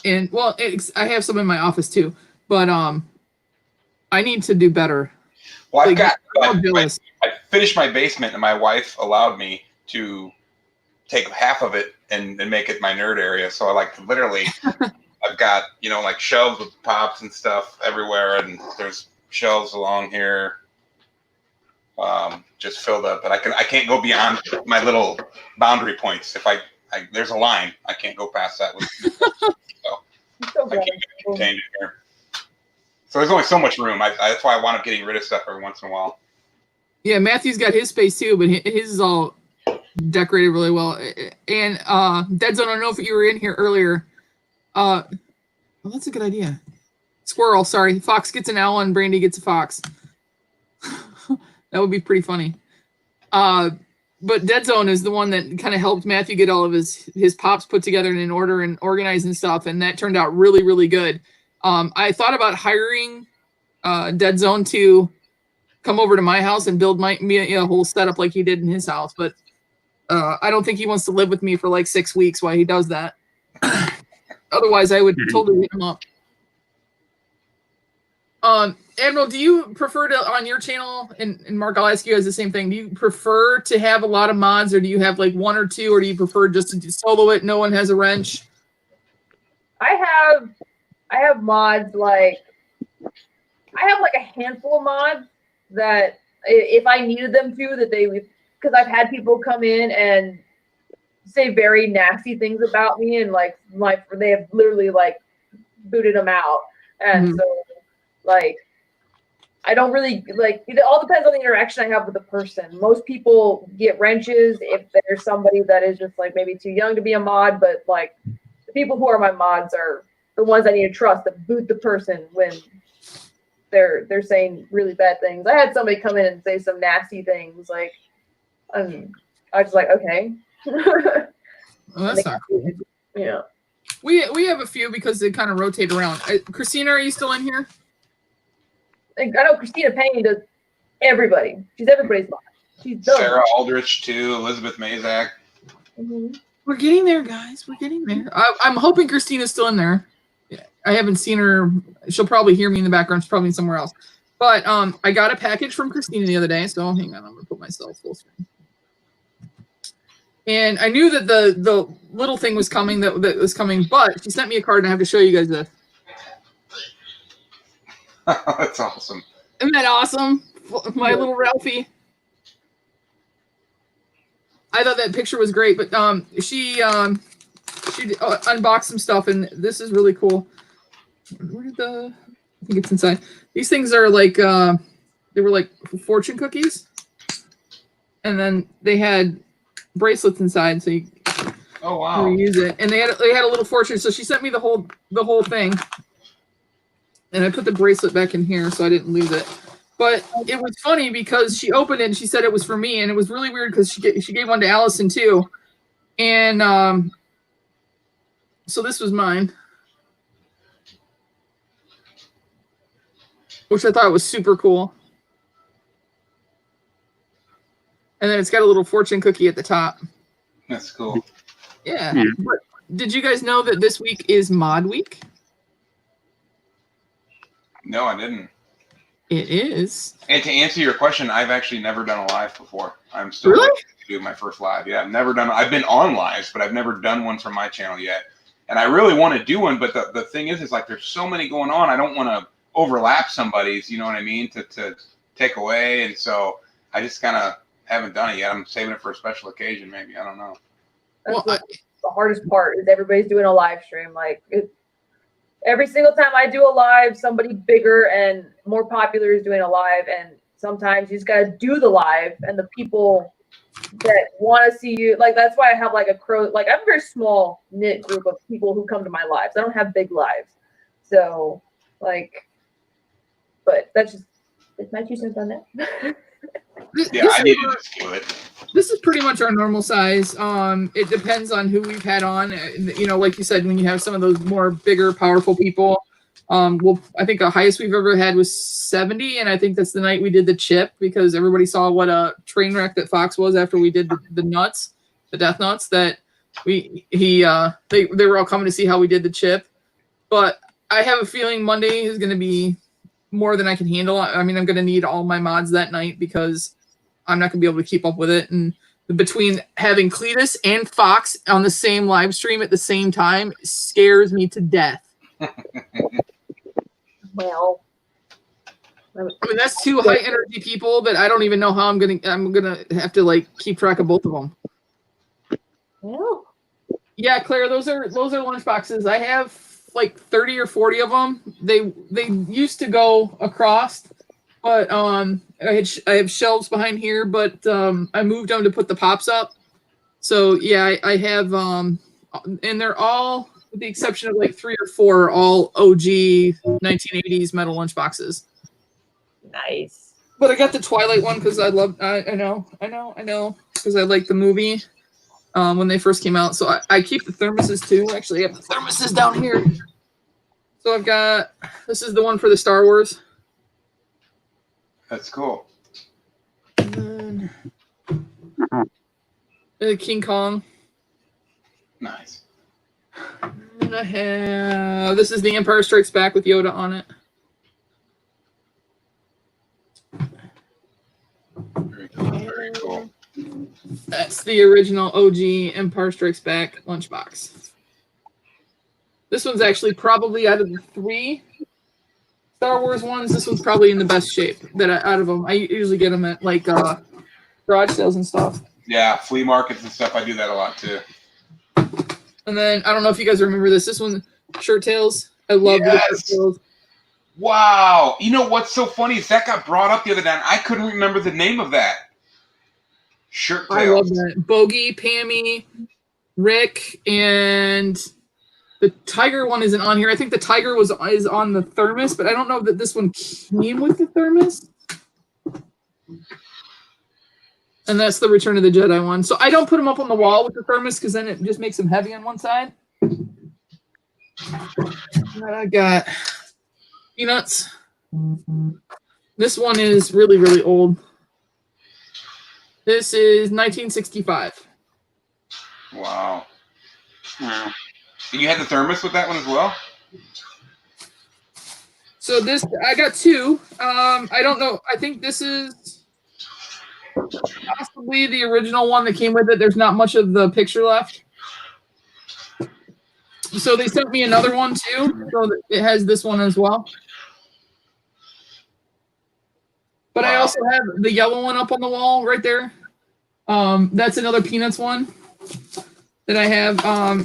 and well, I have some in my office too. But I need to do better. Well, I've Like, got. I'm jealous. I finished my basement, and my wife allowed me to take half of it and make it my nerd area. So I like literally, I've got like shelves with pops and stuff everywhere, and there's shelves along here, just filled up. But I can't go beyond my little boundary points. If I there's a line, I can't go past that. So I keep it contained in here. So there's only so much room. That's why I wound up getting rid of stuff every once in a while. Yeah, Matthew's got his space too, but his is all decorated really well. And Dead Zone, I don't know if you were in here earlier. Well, that's a good idea. Squirrel, sorry. Fox gets an owl and Brandy gets a fox. That would be pretty funny. But Dead Zone is the one that kind of helped Matthew get all of his pops put together and in order and organized and stuff, and that turned out really, really good. I thought about hiring Dead Zone to come over to my house and build me a whole setup like he did in his house, but I don't think he wants to live with me for like 6 weeks while he does that. Otherwise, I would totally hit him up. Admiral, do you prefer to, on your channel, and Mark, I'll ask you guys the same thing, do you prefer to have a lot of mods, or do you have like one or two, or do you prefer just to solo it, no one has a wrench? I have mods, like I have like a handful of mods that if I needed them to, that they would, because I've had people come in and say very nasty things about me, and like they have literally like booted them out. And so like I don't really like, it all depends on the interaction I have with the person. Most people get wrenches if there's somebody that is just like maybe too young to be a mod, but like the people who are my mods are the ones I need to trust to boot the person when they're saying really bad things. I had somebody come in and say some nasty things, like I was just like, okay. Well, that's not cool. Yeah. We have a few because they kind of rotate around. Christina, are you still in here? I know Christina Payne does everybody. She's everybody's mod. She's done. Sarah Aldrich too, Elizabeth Mazak. We're getting there, guys. We're getting there. I'm hoping Christina's still in there. I haven't seen her. She'll probably hear me in the background. She's probably somewhere else. But I got a package from Christina the other day. So hang on, I'm gonna put myself full screen. And I knew that the little thing was coming, that was coming, but she sent me a card, and I have to show you guys this. That's awesome. Isn't that awesome? My little Ralphie. I thought that picture was great, but she she unboxed some stuff, and this is really cool. Where did I think it's inside. These things are like, they were like fortune cookies. And then they had bracelets inside, so you use it. And they had a little fortune. So she sent me the whole thing. And I put the bracelet back in here so I didn't lose it. But it was funny because she opened it and she said it was for me, and it was really weird because she gave one to Allison too. And so this was mine, which I thought was super cool. And then it's got a little fortune cookie at the top. That's cool. Yeah. But did you guys know that this week is Mod Week? No, I didn't. It is. And to answer your question, I've actually never done a live before. I'm still really do my first live. Yeah, I've been on lives, but I've never done one from my channel yet. And I really want to do one, but the thing is like there's so many going on. I don't want to overlap somebody's, you know what I mean, to take away. And so I just kind of haven't done it yet. I'm saving it for a special occasion, maybe. I don't know. That's the hardest part is everybody's doing a live stream. Like every single time I do a live, somebody bigger and more popular is doing a live, and sometimes you just gotta do the live, and the people that want to see you, like that's why I have like I have a very small knit group of people who come to my lives. I don't have big lives, so like, but that's my 2 cents on that. Yeah, I need to just do it. This is pretty much our normal size. It depends on who we've had on. You know, like you said, when you have some of those more bigger, powerful people, I think the highest we've ever had was 70, and I think that's the night we did the chip because everybody saw what a train wreck that Fox was after we did the nuts, the death nuts. That they were all coming to see how we did the chip. But I have a feeling Monday is going to be more than I can handle. I mean, I'm going to need all my mods that night because I'm not going to be able to keep up with it. And between having Cletus and Fox on the same live stream at the same time scares me to death. Well, I mean, that's 2 high energy people that I don't even know how I'm gonna have to like keep track of both of them. well, Yeah, Claire, those are lunch boxes. I have like 30 or 40 of them. They used to go across, but I have shelves behind here, but I moved them to put the pops up. So yeah, I have and they're all, with the exception of like 3 or 4, are all OG 1980s metal lunch boxes. nice. But I got the Twilight one because I know because I like the movie when they first came out. So I keep the thermoses too. Actually, I have the thermoses down here. So I've got, this is the one for the Star Wars. That's cool. And then King Kong. Nice. And I have, this is the Empire Strikes Back with Yoda on it. Very cool. Very cool. That's the original OG Empire Strikes Back lunchbox. This one's actually probably out of the 3 Star Wars ones, this one's probably in the best shape out of them. I usually get them at like garage sales and stuff. Yeah, flea markets and stuff. I do that a lot too. And then I don't know if you guys remember this. This one, Shirt Tails. I love the Shirt Tails. Wow. You know what's so funny is that got brought up the other day, and I couldn't remember the name of that. Shirt Tails. I love that. Bogey, Pammy, Rick, and the tiger one isn't on here. I think the tiger is on the thermos, but I don't know that this one came with the thermos. And that's the Return of the Jedi one. So I don't put them up on the wall with the thermos because then it just makes them heavy on one side. And I got Peanuts. This one is really, really old. This is 1965. Wow. And you had the thermos with that one as well? So this, I got 2. I don't know. I think this is possibly the original one that came with it. There's not much of the picture left. So they sent me another one too. So it has this one as well. But I also have the yellow one up on the wall right there. That's another Peanuts one. Then I have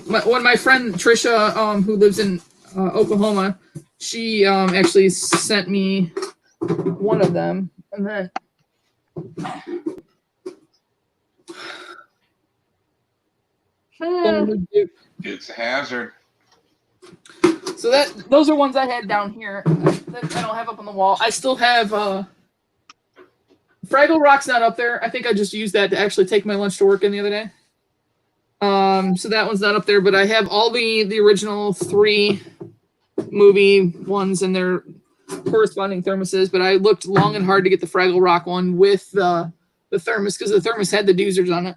my friend Trisha, who lives in Oklahoma. She actually sent me one of them, and then It's a hazard. so those are ones I had down here that I don't have up on the wall. I still have Fraggle Rock's not up there. I think I just used that to actually take my lunch to work in the other day. So that one's not up there, but I have all the original 3 movie ones and their corresponding thermoses. But I looked long and hard to get the Fraggle Rock one with the thermos, because the thermos had the doozers on it.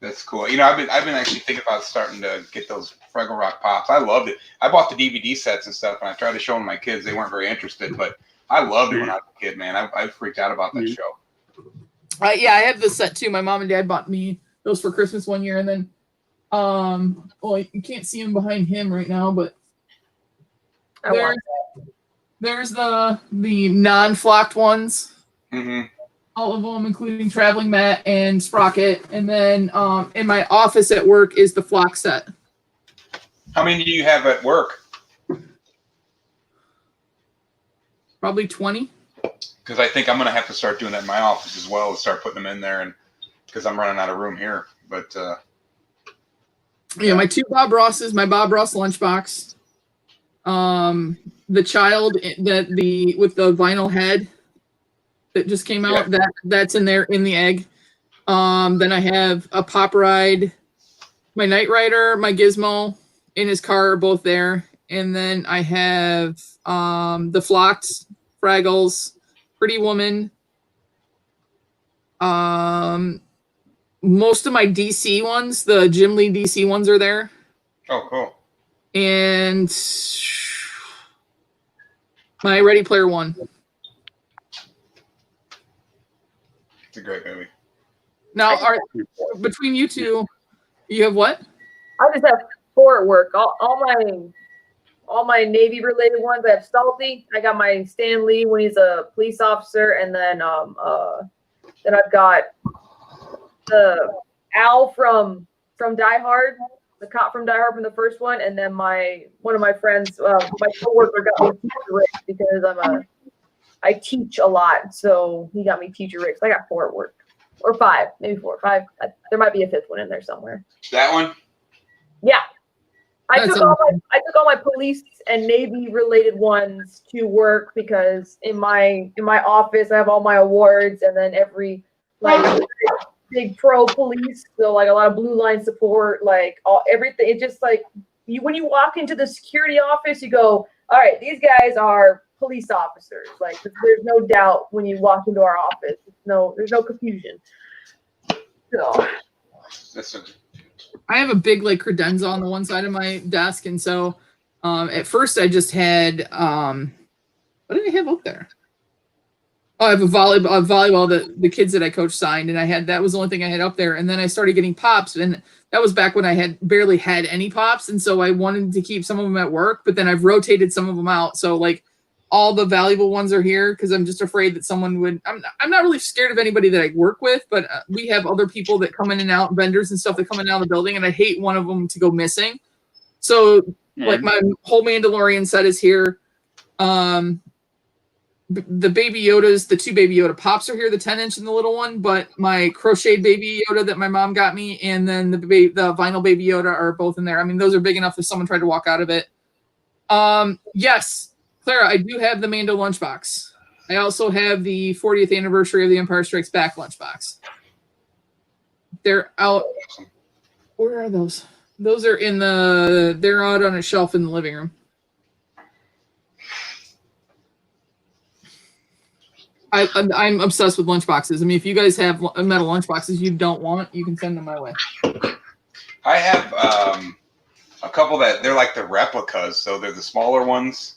That's cool. You know, I've been actually thinking about starting to get those Fraggle Rock pops. I loved it. I bought the DVD sets and stuff, and I tried to show them to my kids. They weren't very interested, but I loved it when I was a kid, man. I freaked out about that show. Yeah, I have the set too. My mom and dad bought me those for Christmas one year, and then well, you can't see him behind him right now, but there's the non-flocked ones. Mm-hmm. All of them, including Traveling Matt and Sprocket. And then in my office at work is the flock set. How many do you have at work? Probably 20. Because I think I'm going to have to start doing that in my office as well, and start putting them in there, and because I'm running out of room here. But yeah, my 2 Bob Rosses, my Bob Ross lunchbox, the child with the vinyl head that just came out, that's in there in the egg. Then I have a Pop Ride, my Knight Rider, my Gizmo in his car are both there, and then I have the Flocked Fraggles, Pretty Woman. Most of my DC ones, the Jim Lee DC ones, are there. Oh, cool. And my Ready Player One. It's a great movie. Now, between you two, you have what? I just have 4 at work. All my Navy related ones. I have Salty. I got my Stan Lee when he's a police officer, and then I've got the Al from Die Hard, the cop from Die Hard from the first one, and then one of my friends, my coworker, got me Teacher Rick because I teach a lot, so he got me Teacher Rick. So I got 4 at work, or 5, maybe 4 or 5. There might be a 5th one in there somewhere. That one? Yeah. I took all my police and Navy related ones to work because in my office I have all my awards, and then every big pro police, so like a lot of blue line support, like everything. It's just like when you walk into the security office, you go, all right, these guys are police officers. Like there's no doubt when you walk into our office. There's no confusion. So I have a big like credenza on the one side of my desk, and so at first I just had what did I have up there? Oh, I have a volleyball that the kids that I coach signed, and that was the only thing I had up there. And then I started getting pops, and that was back when I had barely had any pops, and so I wanted to keep some of them at work, but then I've rotated some of them out. So like all the valuable ones are here because I'm just afraid that someone would. I'm not really scared of anybody that I work with, but we have other people that come in and out, vendors and stuff that come in and out of the building, and I hate one of them to go missing. So like my whole Mandalorian set is here. The Baby Yodas, the 2 Baby Yoda pops are here, the 10-inch and the little one, but my crocheted Baby Yoda that my mom got me, and then the vinyl Baby Yoda are both in there. I mean, those are big enough if someone tried to walk out of it. Yes, Clara, I do have the Mando lunchbox. I also have the 40th anniversary of the Empire Strikes Back lunchbox. They're out. Where are those? Those are they're out on a shelf in the living room. I'm obsessed with lunchboxes. I mean, if you guys have metal lunchboxes you don't want, you can send them my way. I have a couple that they're like the replicas, so they're the smaller ones,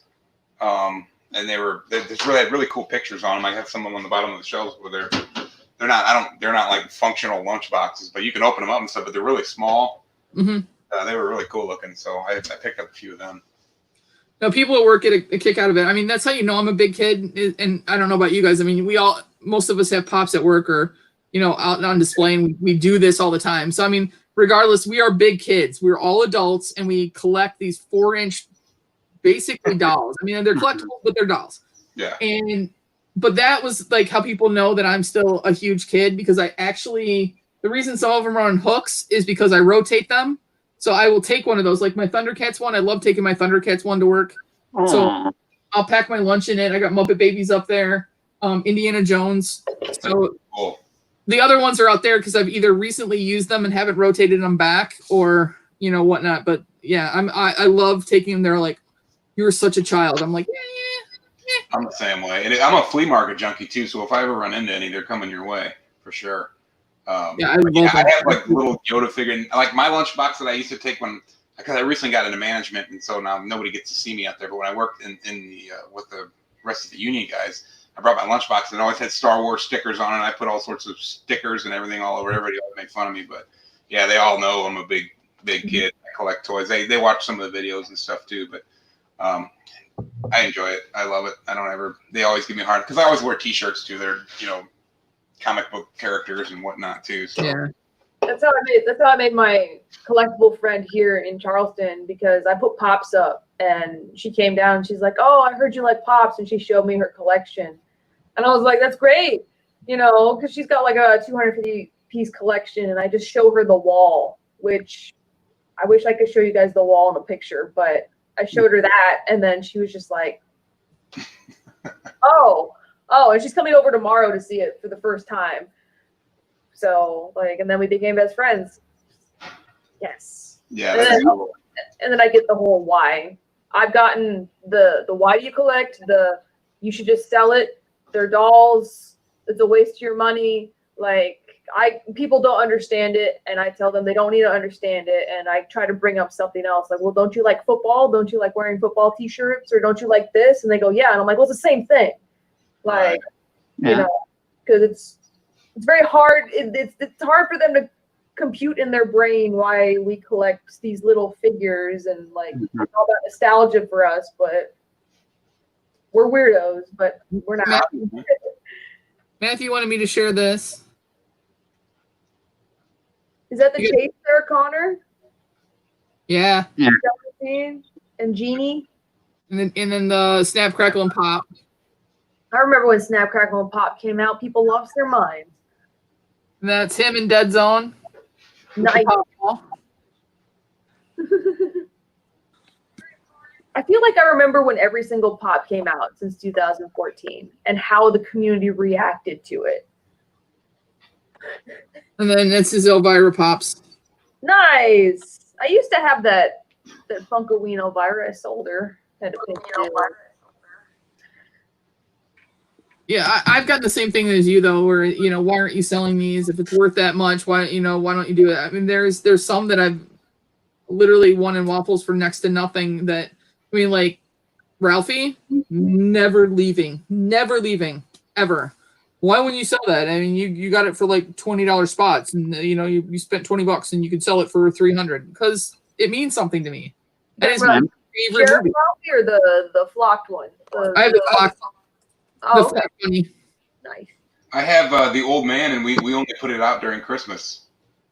and they had really cool pictures on them. I have some of them on the bottom of the shelves where they're not like functional lunchboxes, but you can open them up and stuff. But they're really small. Mm-hmm. They were really cool looking, so I picked up a few of them. No, people at work get a kick out of it. I mean, that's how you know I'm a big kid. And I don't know about you guys. I mean, most of us have pops at work or, out on display, and we do this all the time. So, I mean, regardless, we are big kids. We're all adults, and we collect these 4-inch, basically dolls. I mean, they're collectibles, but they're dolls. Yeah. But that was like how people know that I'm still a huge kid, because I actually, the reason some of them are on hooks is because I rotate them. So I will take one of those, like my Thundercats one. I love taking my Thundercats one to work. So I'll pack my lunch in it. I got Muppet Babies up there, Indiana Jones. So Cool. the other ones are out there because I've either recently used them and haven't rotated them back, or whatnot. But yeah, I love taking them. They're like, you were such a child. I'm like, yeah. I'm the same way, and I'm a flea market junkie too. So if I ever run into any, they're coming your way for sure. I have like little Yoda figure, like my lunchbox that I used to take because I recently got into management, and so now nobody gets to see me out there. But when I worked in the with the rest of the union guys, I brought my lunchbox and it always had Star Wars stickers on it. And I put all sorts of stickers and everything all over. Everybody always made fun of me, but yeah, they all know I'm a big kid. I collect toys. They watch some of the videos and stuff too, but I enjoy it. I love it. They always give me a hard, because I always wear t-shirts too. They're, comic book characters and whatnot too. So Yeah. That's how I made my collectible friend here in Charleston, because I put Pops up and she came down and she's like, "Oh, I heard you like Pops," and she showed me her collection. And I was like, "That's great," because she's got like a 250 piece collection, and I just show her the wall, which I wish I could show you guys the wall in a picture, but I showed her that, and then she was just like, oh, and she's coming over tomorrow to see it for the first time. So and then we became best friends. Yes. Yeah. And then I get the whole why. I've gotten the why do you collect, you should just sell it. They're dolls. It's a waste of your money. People don't understand it, and I tell them they don't need to understand it, and I try to bring up something else, like, well, don't you like football? Don't you like wearing football t-shirts? Or don't you like this? And they go, yeah. And I'm like, well, it's the same thing. Because it's very hard. It's hard for them to compute in their brain why we collect these little figures and all that nostalgia for us, but we're weirdos, but we're not. Matthew wanted me to share this. Is that the chase there, Connor? Yeah. And Jeannie? And then the Snap, Crackle, and Pop. I remember when Snap, Crackle, and Pop came out, people lost their minds. And that's him in Dead Zone. Nice. I feel like I remember when every single Pop came out since 2014 and how the community reacted to it. And then that's his Elvira Pops. Nice. I used to have that Funko Ween Elvira. I sold her. Had a pink deal. Yeah, I've got the same thing as you though, where why aren't you selling these? If it's worth that much, why don't you do it? I mean, there's some that I've literally won in waffles for next to nothing. That like Ralphie, never leaving ever. Why wouldn't you sell that? I mean, you got it for like $20 spots, and you spent $20 and you could sell it for $300 because it means something to me. That is my favorite movie. Ralphie or the flocked one? I have the flocked. Oh, the funny. Nice. I have the old man, and we only put it out during Christmas.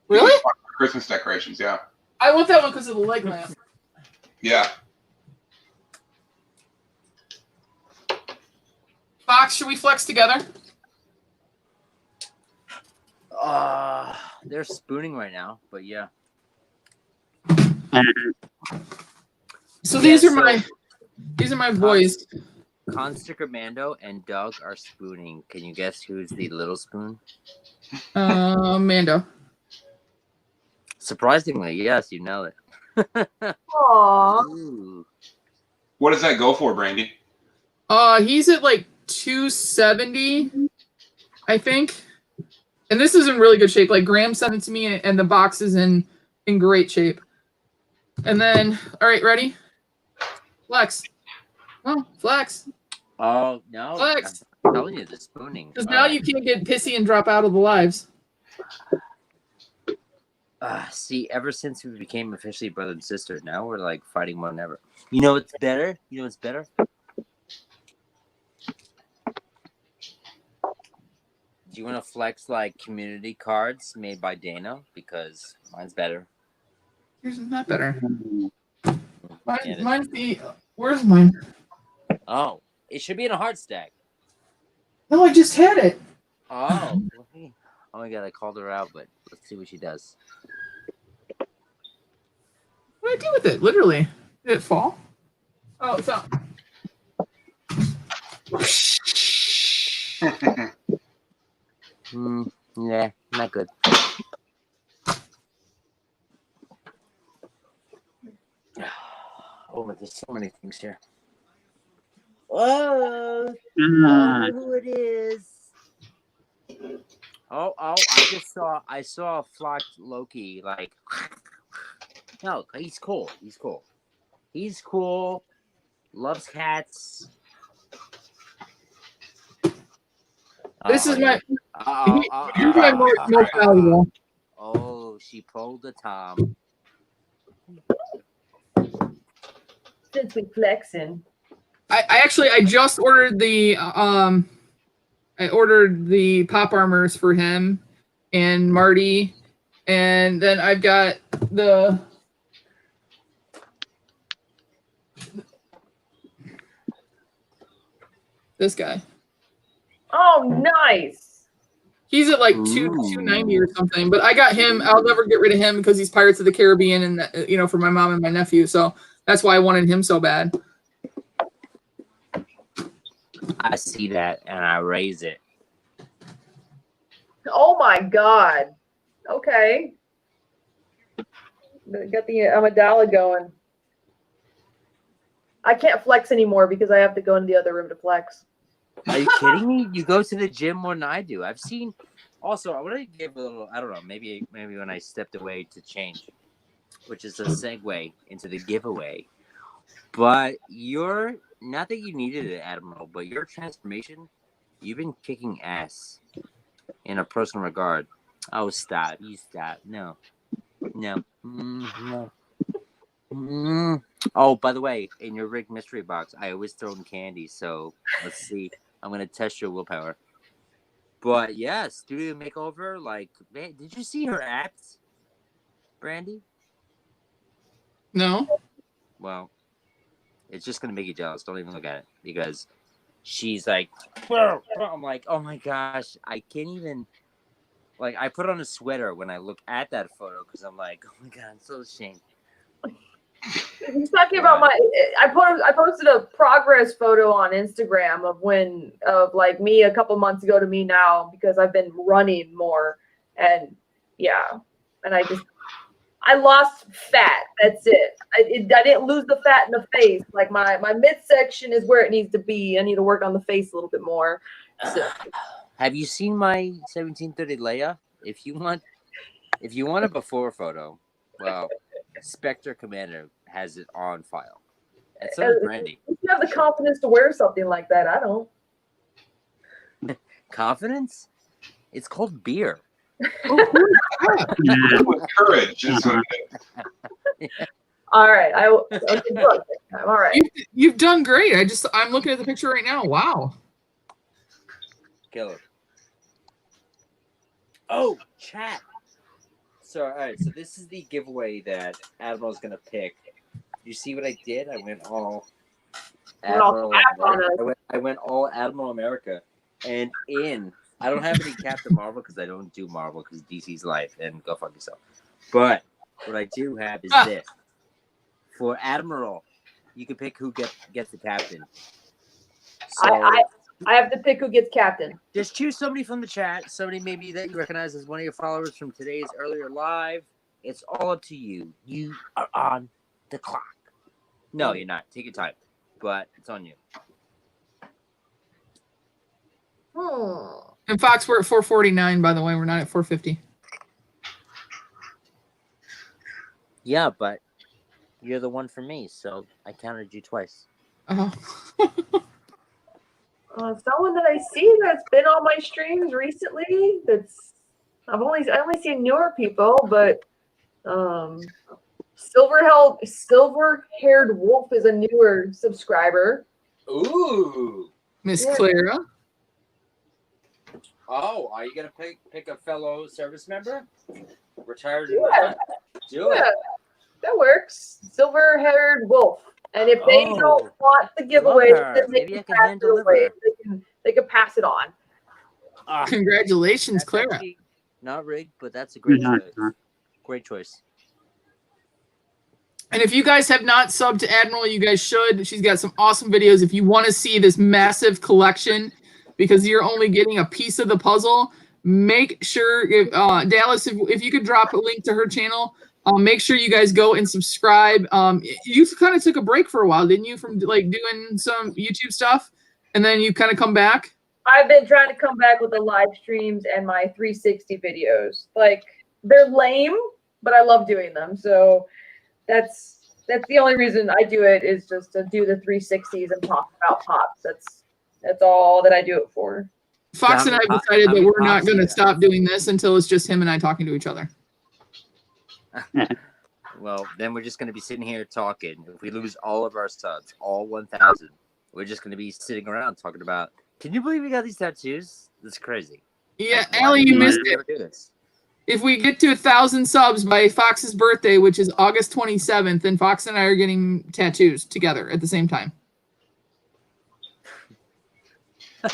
Really? Christmas decorations, yeah. I want that one because of the leg lamp. Yeah. Fox, should we flex together? They're spooning right now, but yeah. So these are my boys. Consticker Mando and Doug are spooning. Can you guess who's the little spoon? Mando. Surprisingly, yes, you know it. Aww. Ooh. What does that go for, Brandy? He's at like 270, I think. And this is in really good shape. Like Graham sent it to me, and the box is in great shape. And then, all right, ready? Flex. Oh, flex. Oh no! Flex. I'm telling you, the spooning. Because now you can't get pissy and drop out of the lives. See, ever since we became officially brother and sister, now we're like fighting more than ever. You know what's better? Do you want to flex like community cards made by Dana? Because mine's better. Yours is not better. Yeah, Mine's the. Where's mine? oh, it should be in a heart stack. No, I just had it. Oh, oh my god, I called her out, but let's see what she does. What did I do with it? Literally. Did it fall? Oh, it's up. Yeah, not good. Oh, there's so many things here. Oh, I know who it is. Oh, I saw a flocked Loki, like, no, he's cool. He's cool. Loves cats. This is my. Here's my most valuable. Oh, she pulled the Tom. Since we flexing. I just ordered the pop armors for him and Marty, and then I've got this guy. Oh, nice. He's at like 290 or something, but I got him. I'll never get rid of him because he's Pirates of the Caribbean, and for my mom and my nephew. So that's why I wanted him so bad. I see that and I raise it. Oh my god. Okay. Got the Amidala going. I can't flex anymore because I have to go into the other room to flex. Are you kidding me? You go to the gym more than I do. I've seen. Also, I want to give a little. I don't know. Maybe when I stepped away to change, which is a segue into the giveaway. But you're not that you needed it, Admiral, but your transformation, you've been kicking ass in a personal regard. Oh, stop! You stop. No. Oh, by the way, in your rigged mystery box, I always throw in candy. So let's see. I'm gonna test your willpower. But yeah, studio makeover. Like, man, did you see her abs, Brandy? No. Well, it's just gonna make you jealous. Don't even look at it because she's like, I'm like, oh my gosh, I can't even. Like, I put on a sweater when I look at that photo because I'm like, oh my god, I'm so ashamed. He's talking about I posted a progress photo on Instagram of like me a couple months ago to me now because I've been running more, and yeah, and I lost fat. That's it. I didn't lose the fat in the face. Like my midsection is where it needs to be. I need to work on the face a little bit more. So. Have you seen my 1730 Leia? If you want a before photo, well, Spectre Commander has it on file. And so does Brandy. You have the confidence to wear something like that. I don't. Confidence? It's called beer. With courage. All right. I'm all right. You've done great. I'm looking at the picture right now. Wow. Killer. Oh, chat. So, all right. So this is the giveaway that Admiral's gonna pick. You see what I did? I went all Admiral. I went all Admiral America, and I don't have any Captain Marvel because I don't do Marvel because DC's life and go fuck yourself. But what I do have is this. For Admiral, you can pick who gets the captain. So, I have to pick who gets captain. Just choose somebody from the chat, somebody maybe that you recognize as one of your followers from today's earlier live. It's all up to you. You are on the clock. No, you're not. Take your time, but it's on you. And Fox, we're at 449, by the way. We're not at 450. Yeah, but you're the one for me, so I counted you twice. Oh. Someone that I see that's been on my streams recently. I only seen newer people, but silver-haired wolf is a newer subscriber. Ooh, Miss Clara. Oh, are you gonna pick a fellow service member? Retired or Yeah. not? Do it. Yeah, that works. Silver-haired wolf. And if they Oh, don't want the love giveaway, her. then they Maybe I can can pass hand it away. deliver. They can pass it on. Ah, Congratulations, that's Clara. actually not rigged, but that's a great Nice, choice. huh? Great choice. And if you guys have not subbed to Admiral, you guys should. She's got some awesome videos. If you want to see this massive collection, because you're only getting a piece of the puzzle, make sure, if, Dallas, if you could drop a link to her channel, make sure you guys go and subscribe. You kind of took a break for a while, didn't you, from like doing some YouTube stuff, and then you kind of come back? I've been trying to come back with the live streams and my 360 videos. Like, they're lame, but I love doing them. So that's the only reason I do it, is just to do the 360s and talk about pops. That's all that I do it for. Fox So and I how decided many that we're not pops going do to you stop doing this until it's just him and I talking to each other. Well, then we're just gonna be sitting here talking. If we lose all of our subs, all 1,000, we're just gonna be sitting around talking about. Can you believe we got these tattoos? That's crazy. Yeah, Like, Allie, you why missed did we it. ever do this? If we get to 1,000 subs by Fox's birthday, which is August 27th, then Fox and I are getting tattoos together at the same time.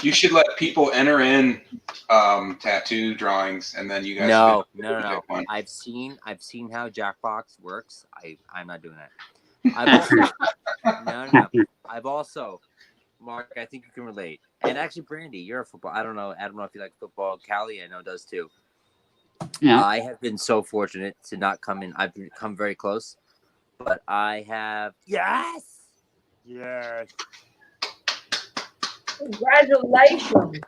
You should let people enter in tattoo drawings, and then you guys. No. pick one. I've seen how Jackbox works. I'm not doing that. I've also, no. I've also, Mark, I think you can relate. And actually, Brandy, you're a football. I don't know if you like football. Callie, I know, does too. Yeah. I have been so fortunate to not come in. I've come very close, but I have. Yes. Congratulations.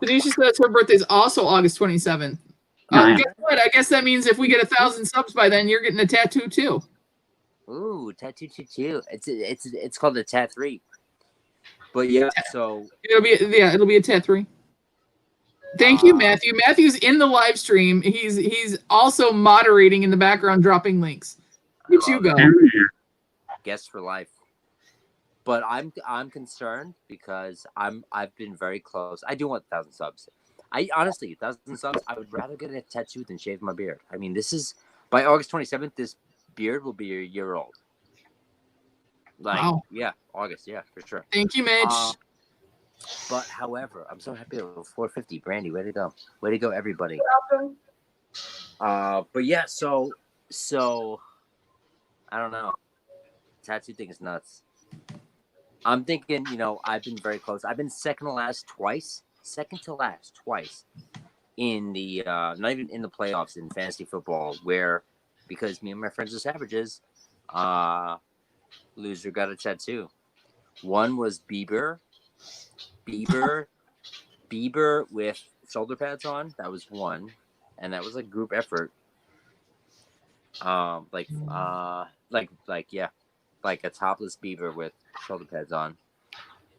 Tanisha says her birthday is also August 27th. Nice. Guess what? I guess that means if we get 1,000 subs by then, you're getting a tattoo too. Ooh, tattoo choo. It's called a tat 3. But yeah, so It'll be a tat 3. Thank you, Matthew. Matthew's in the live stream. He's also moderating in the background, dropping links. Look at you go. guest for life. But I'm concerned because I've been very close. I do want 1,000 subs. I honestly 1,000 subs. I would rather get a tattoo than shave my beard. I mean, this is by August 27th. This beard will be a year old. Like, wow. Yeah, August, yeah, for sure. Thank you, Mitch. But however, I'm so happy with 450. Brandy, way to go. Way to go, everybody. Welcome. But yeah, so I don't know. Tattoo thing is nuts. I'm thinking, I've been very close. I've been second to last twice in the not even in the playoffs in fantasy football, where because me and my friends are savages, loser got a tattoo. One was Bieber with shoulder pads on. That was one, and that was a group effort. Like a topless Bieber with shoulder pads on.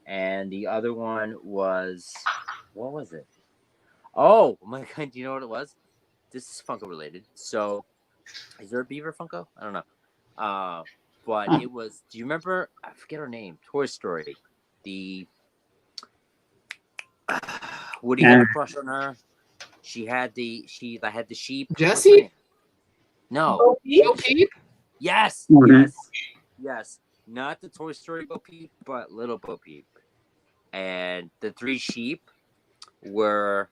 And the other one was, what was it? Oh my God, do you know what it was? This is Funko related. So, is there a Beaver Funko? I don't know. But it was, do you remember, I forget her name, Toy Story. The, Woody had a crush on her. I had the sheep. What's her Jessie? name? No. Bo Peep? Bo Peep? Yes. Mhm. Yes. Not the Toy Story Bo Peep, but little Bo Peep. And the 3 sheep were,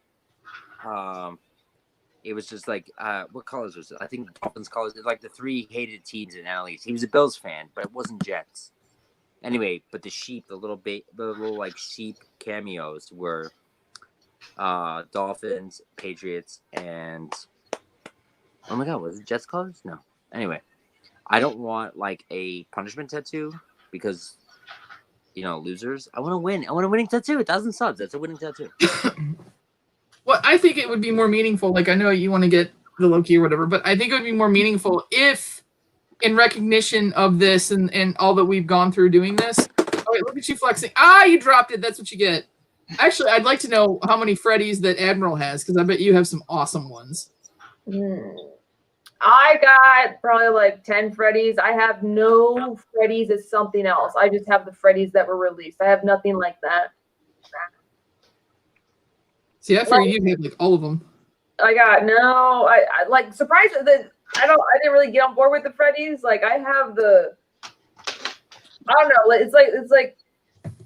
it was just like, what colors was it? I think Dolphins colors. Like the 3 hated teams in alleys. He was a Bills fan, but it wasn't Jets. Anyway, but the sheep, the little like sheep cameos were Dolphins, Patriots, and oh my God, was it Jets colors? No. Anyway, I don't want like a punishment tattoo because losers. I want to win. I want a winning tattoo. 1,000 subs. That's a winning tattoo. Well, I think it would be more meaningful. Like, I know you want to get the Loki or whatever, but I think it would be more meaningful if, in recognition of this and all that we've gone through doing this. Oh, wait, look at you flexing. You dropped it. That's what you get. Actually, I'd like to know how many Freddies that Admiral has, because I bet you have some awesome ones. I got probably like 10 Freddies. I have no Freddies as something else. I just have the Freddies that were released. I have nothing like that. See, I figured you'd have like all of them. I like surprised that I didn't really get on board with the Freddy's. Like I have I don't know. It's like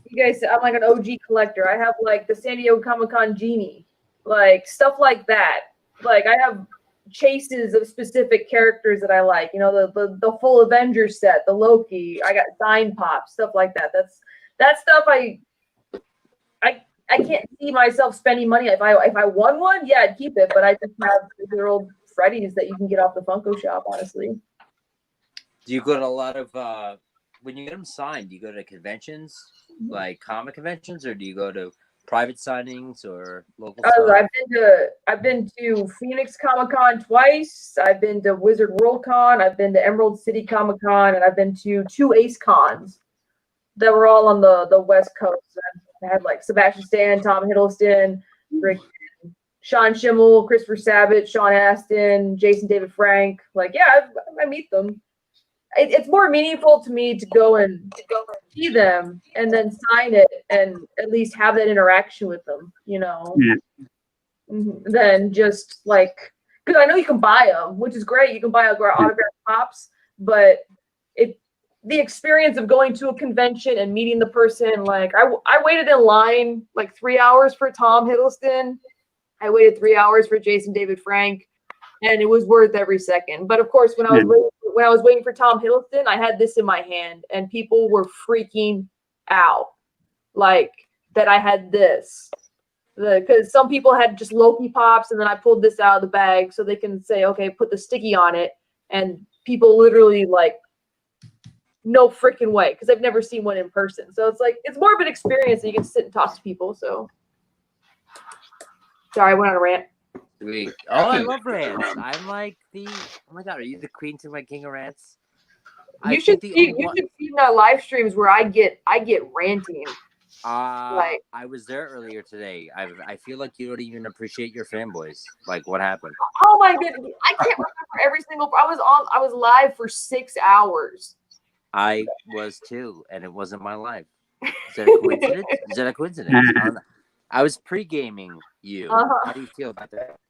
you guys said, I'm like an OG collector. I have like the San Diego Comic-Con genie, like stuff like that. Like I have chases of specific characters that I like. You know, the full Avengers set, the Loki. I got sign pops, stuff like that. That stuff I can't see myself spending money. If I won one, yeah, I'd keep it. But I just have the old Freddy's that you can get off the Funko shop, honestly. Do you go to a lot of when you get them signed? Do you go to conventions, like comic conventions, or do you go to private signings or local? I've been to Phoenix Comic-Con twice. I've been to Wizard World Con. I've been to Emerald City Comic-Con, and I've been to 2 Ace Cons that were all on the West Coast. I had like Sebastian Stan, Tom Hiddleston, Sean Schimmel, Christopher Sabat, Sean Astin, Jason David Frank. Like, yeah, I meet them. It's more meaningful to me to go and see them and then sign it and at least have that interaction with them, you know, than just like, because I know you can buy them, which is great. You can buy autographed pops, but the experience of going to a convention and meeting the person, like I waited in line like 3 hours for Tom Hiddleston. I waited 3 hours for Jason David Frank, and it was worth every second. But of course, when I was waiting for Tom Hiddleston, I had this in my hand, and people were freaking out, like that I had this. Because some people had just Loki pops, and then I pulled this out of the bag so they can say, okay, put the sticky on it, and people literally like, no freaking way, because I've never seen one in person. So it's like, it's more of an experience that you can sit and talk to people. So sorry, I went on a rant. Sweet. Oh, I love rants. I'm like oh my God, are you the queen to my king of rants? You should see my live streams where I get ranting. I was there earlier today. I feel like you don't even appreciate your fanboys. Like, what happened? Oh my goodness, I can't remember every single. I was live for 6 hours. I was too, and it wasn't my life. Is that a coincidence? Is that a coincidence? I was pre-gaming you. How do you feel about that?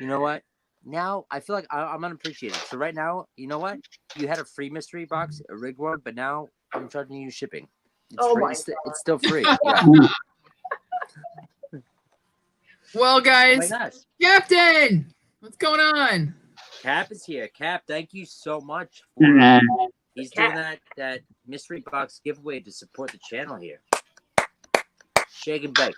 You know what? Now I feel like I'm unappreciated. So right now, you know what? You had a free mystery box, a rigged one, but now I'm charging you shipping. It's free. It's still free. Yeah. Well, guys, oh my gosh. Captain, what's going on? Cap is here. Cap, thank you so much for he's doing that mystery box giveaway to support the channel here. Shake and bake.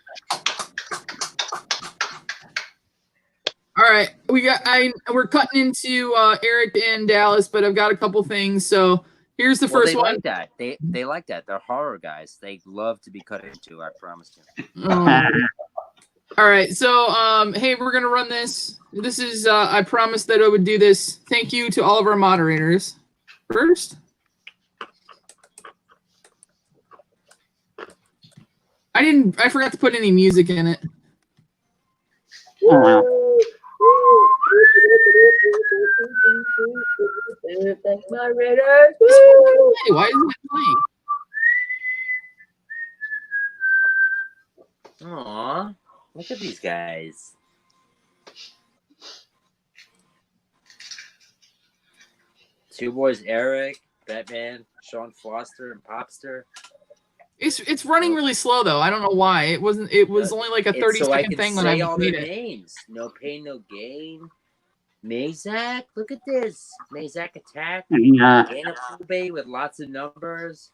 All right, we're cutting into Eric and Dallas, but I've got a couple things. So here's the first one. Like that. They like that. They're horror guys. They love to be cut into. I promise you. All right, so hey, we're gonna run this. This is I promised that I would do this. Thank you to all of our moderators. First, I forgot to put any music in it. Thanks, moderators. Hey, why isn't it playing? Aw, look at these guys. Two boys, Eric, Batman, Sean Foster, and Popster. It's running really slow though. I don't know why. It was only like a 30-second thing when I made it. Names. No pain, no gain. Mazak, look at this. Mazak Attack. Dana Pube with lots of numbers.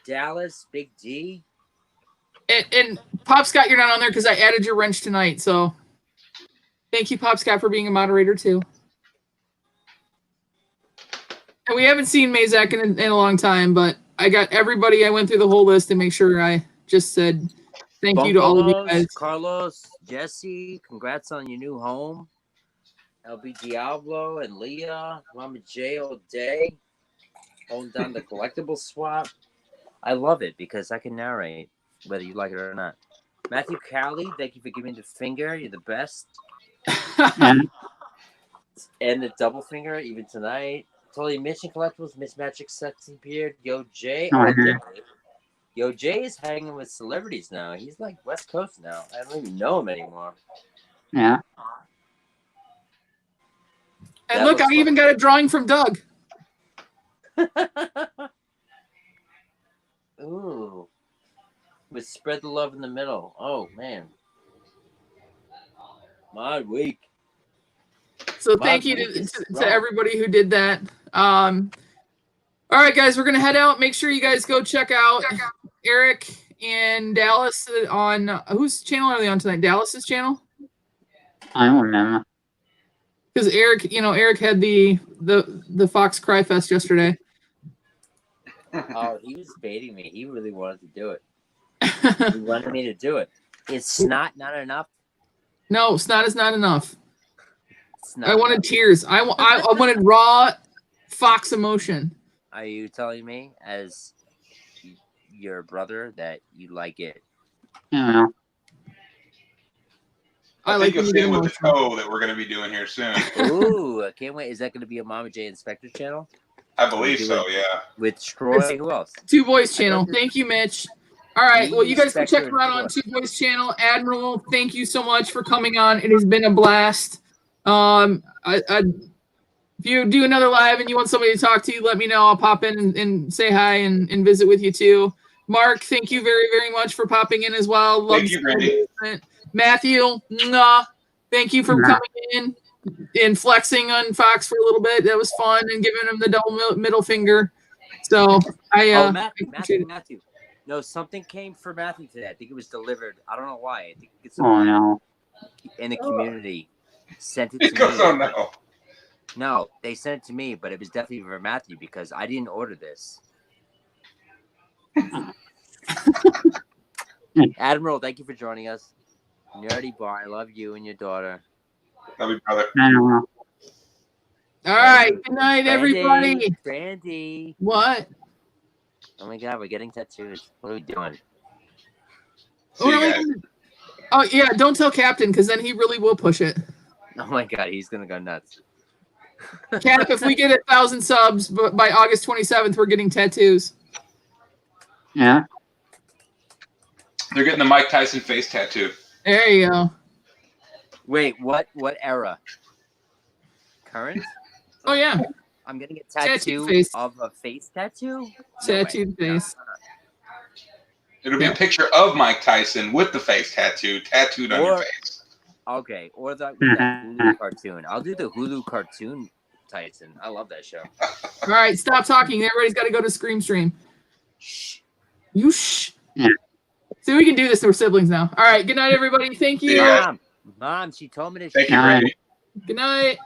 Dallas, Big D. And Pop Scott, you're not on there because I added your wrench tonight. So thank you, Pop Scott, for being a moderator too. And we haven't seen Mazak in a long time, but I got everybody. I went through the whole list to make sure I just said thank you to all of you guys. Carlos, Jesse, congrats on your new home. LB Diablo and Leah, Mama J all day, holding down the collectible swap. I love it because I can narrate whether you like it or not. Matthew Cowley, thank you for giving me the finger. You're the best. And the double finger, even tonight. Totally Mission Collectibles, Miss Magic Sexy Beard, Yo Jay. Yo, Jay is hanging with celebrities now. He's like West Coast now. I don't even know him anymore. Yeah. And That look, I looks even got a drawing from Doug. Ooh. With spread the love in the middle. Oh, man. My week. So thank you to everybody who did that. All right, guys, we're going to head out. Make sure you guys go check out Eric and Dallas on whose channel are they on tonight? Dallas's channel? I don't remember. Because Eric, Eric had the Fox Cry Fest yesterday. Oh, he was baiting me. He really wanted to do it. He wanted me to do it. Is snot not enough? No, snot is not enough. I wanted tears. I wanted raw Fox emotion. Are you telling me, as your brother, that you like it? Yeah. I think you'll see it with the toe that we're going to be doing here soon. Ooh, I can't wait. Is that going to be a Mama J Inspector channel? I believe so, yeah. With Troy, who else? Two Boys channel. Thank you, Mitch. All right, well, you guys can check him out on Two Boys channel. Admiral, thank you so much for coming on. It has been a blast. If you do another live and you want somebody to talk to you, let me know. I'll pop in and say hi and visit with you too. Mark, thank you very, very much for popping in as well. Love thank you, Randy. Matthew, thank you for coming in and flexing on Fox for a little bit. That was fun, and giving him the double middle finger. So Matthew. No, something came for Matthew today. I think it was delivered. I don't know why. I think it's in the community sent it to me. Oh no. No, they sent it to me, but it was definitely for Matthew because I didn't order this. Admiral, thank you for joining us. Nerdy Bar, I love you and your daughter. Love you, brother. All right, good night, everybody. Brandy. What? Oh my God, we're getting tattoos. What are we doing? Oh yeah, don't tell Captain because then he really will push it. Oh my God, he's gonna go nuts. Cap, if we get 1,000 subs by August 27th, we're getting tattoos. Yeah. They're getting the Mike Tyson face tattoo. There you go. Wait, what era? Current? Oh yeah. I'm getting a tattoo of a face tattoo? Tattooed face. It'll be a picture of Mike Tyson with the face tattooed on your face. Okay, or that Hulu cartoon. I'll do the Hulu cartoon Tyson. I love that show. All right, stop talking. Everybody's got to go to Scream Stream. Shh. You shh. Yeah. See, we can do this. We're siblings now. All right, good night, everybody. Thank you. Mom, she told me to. Thank you, Randy. Good night.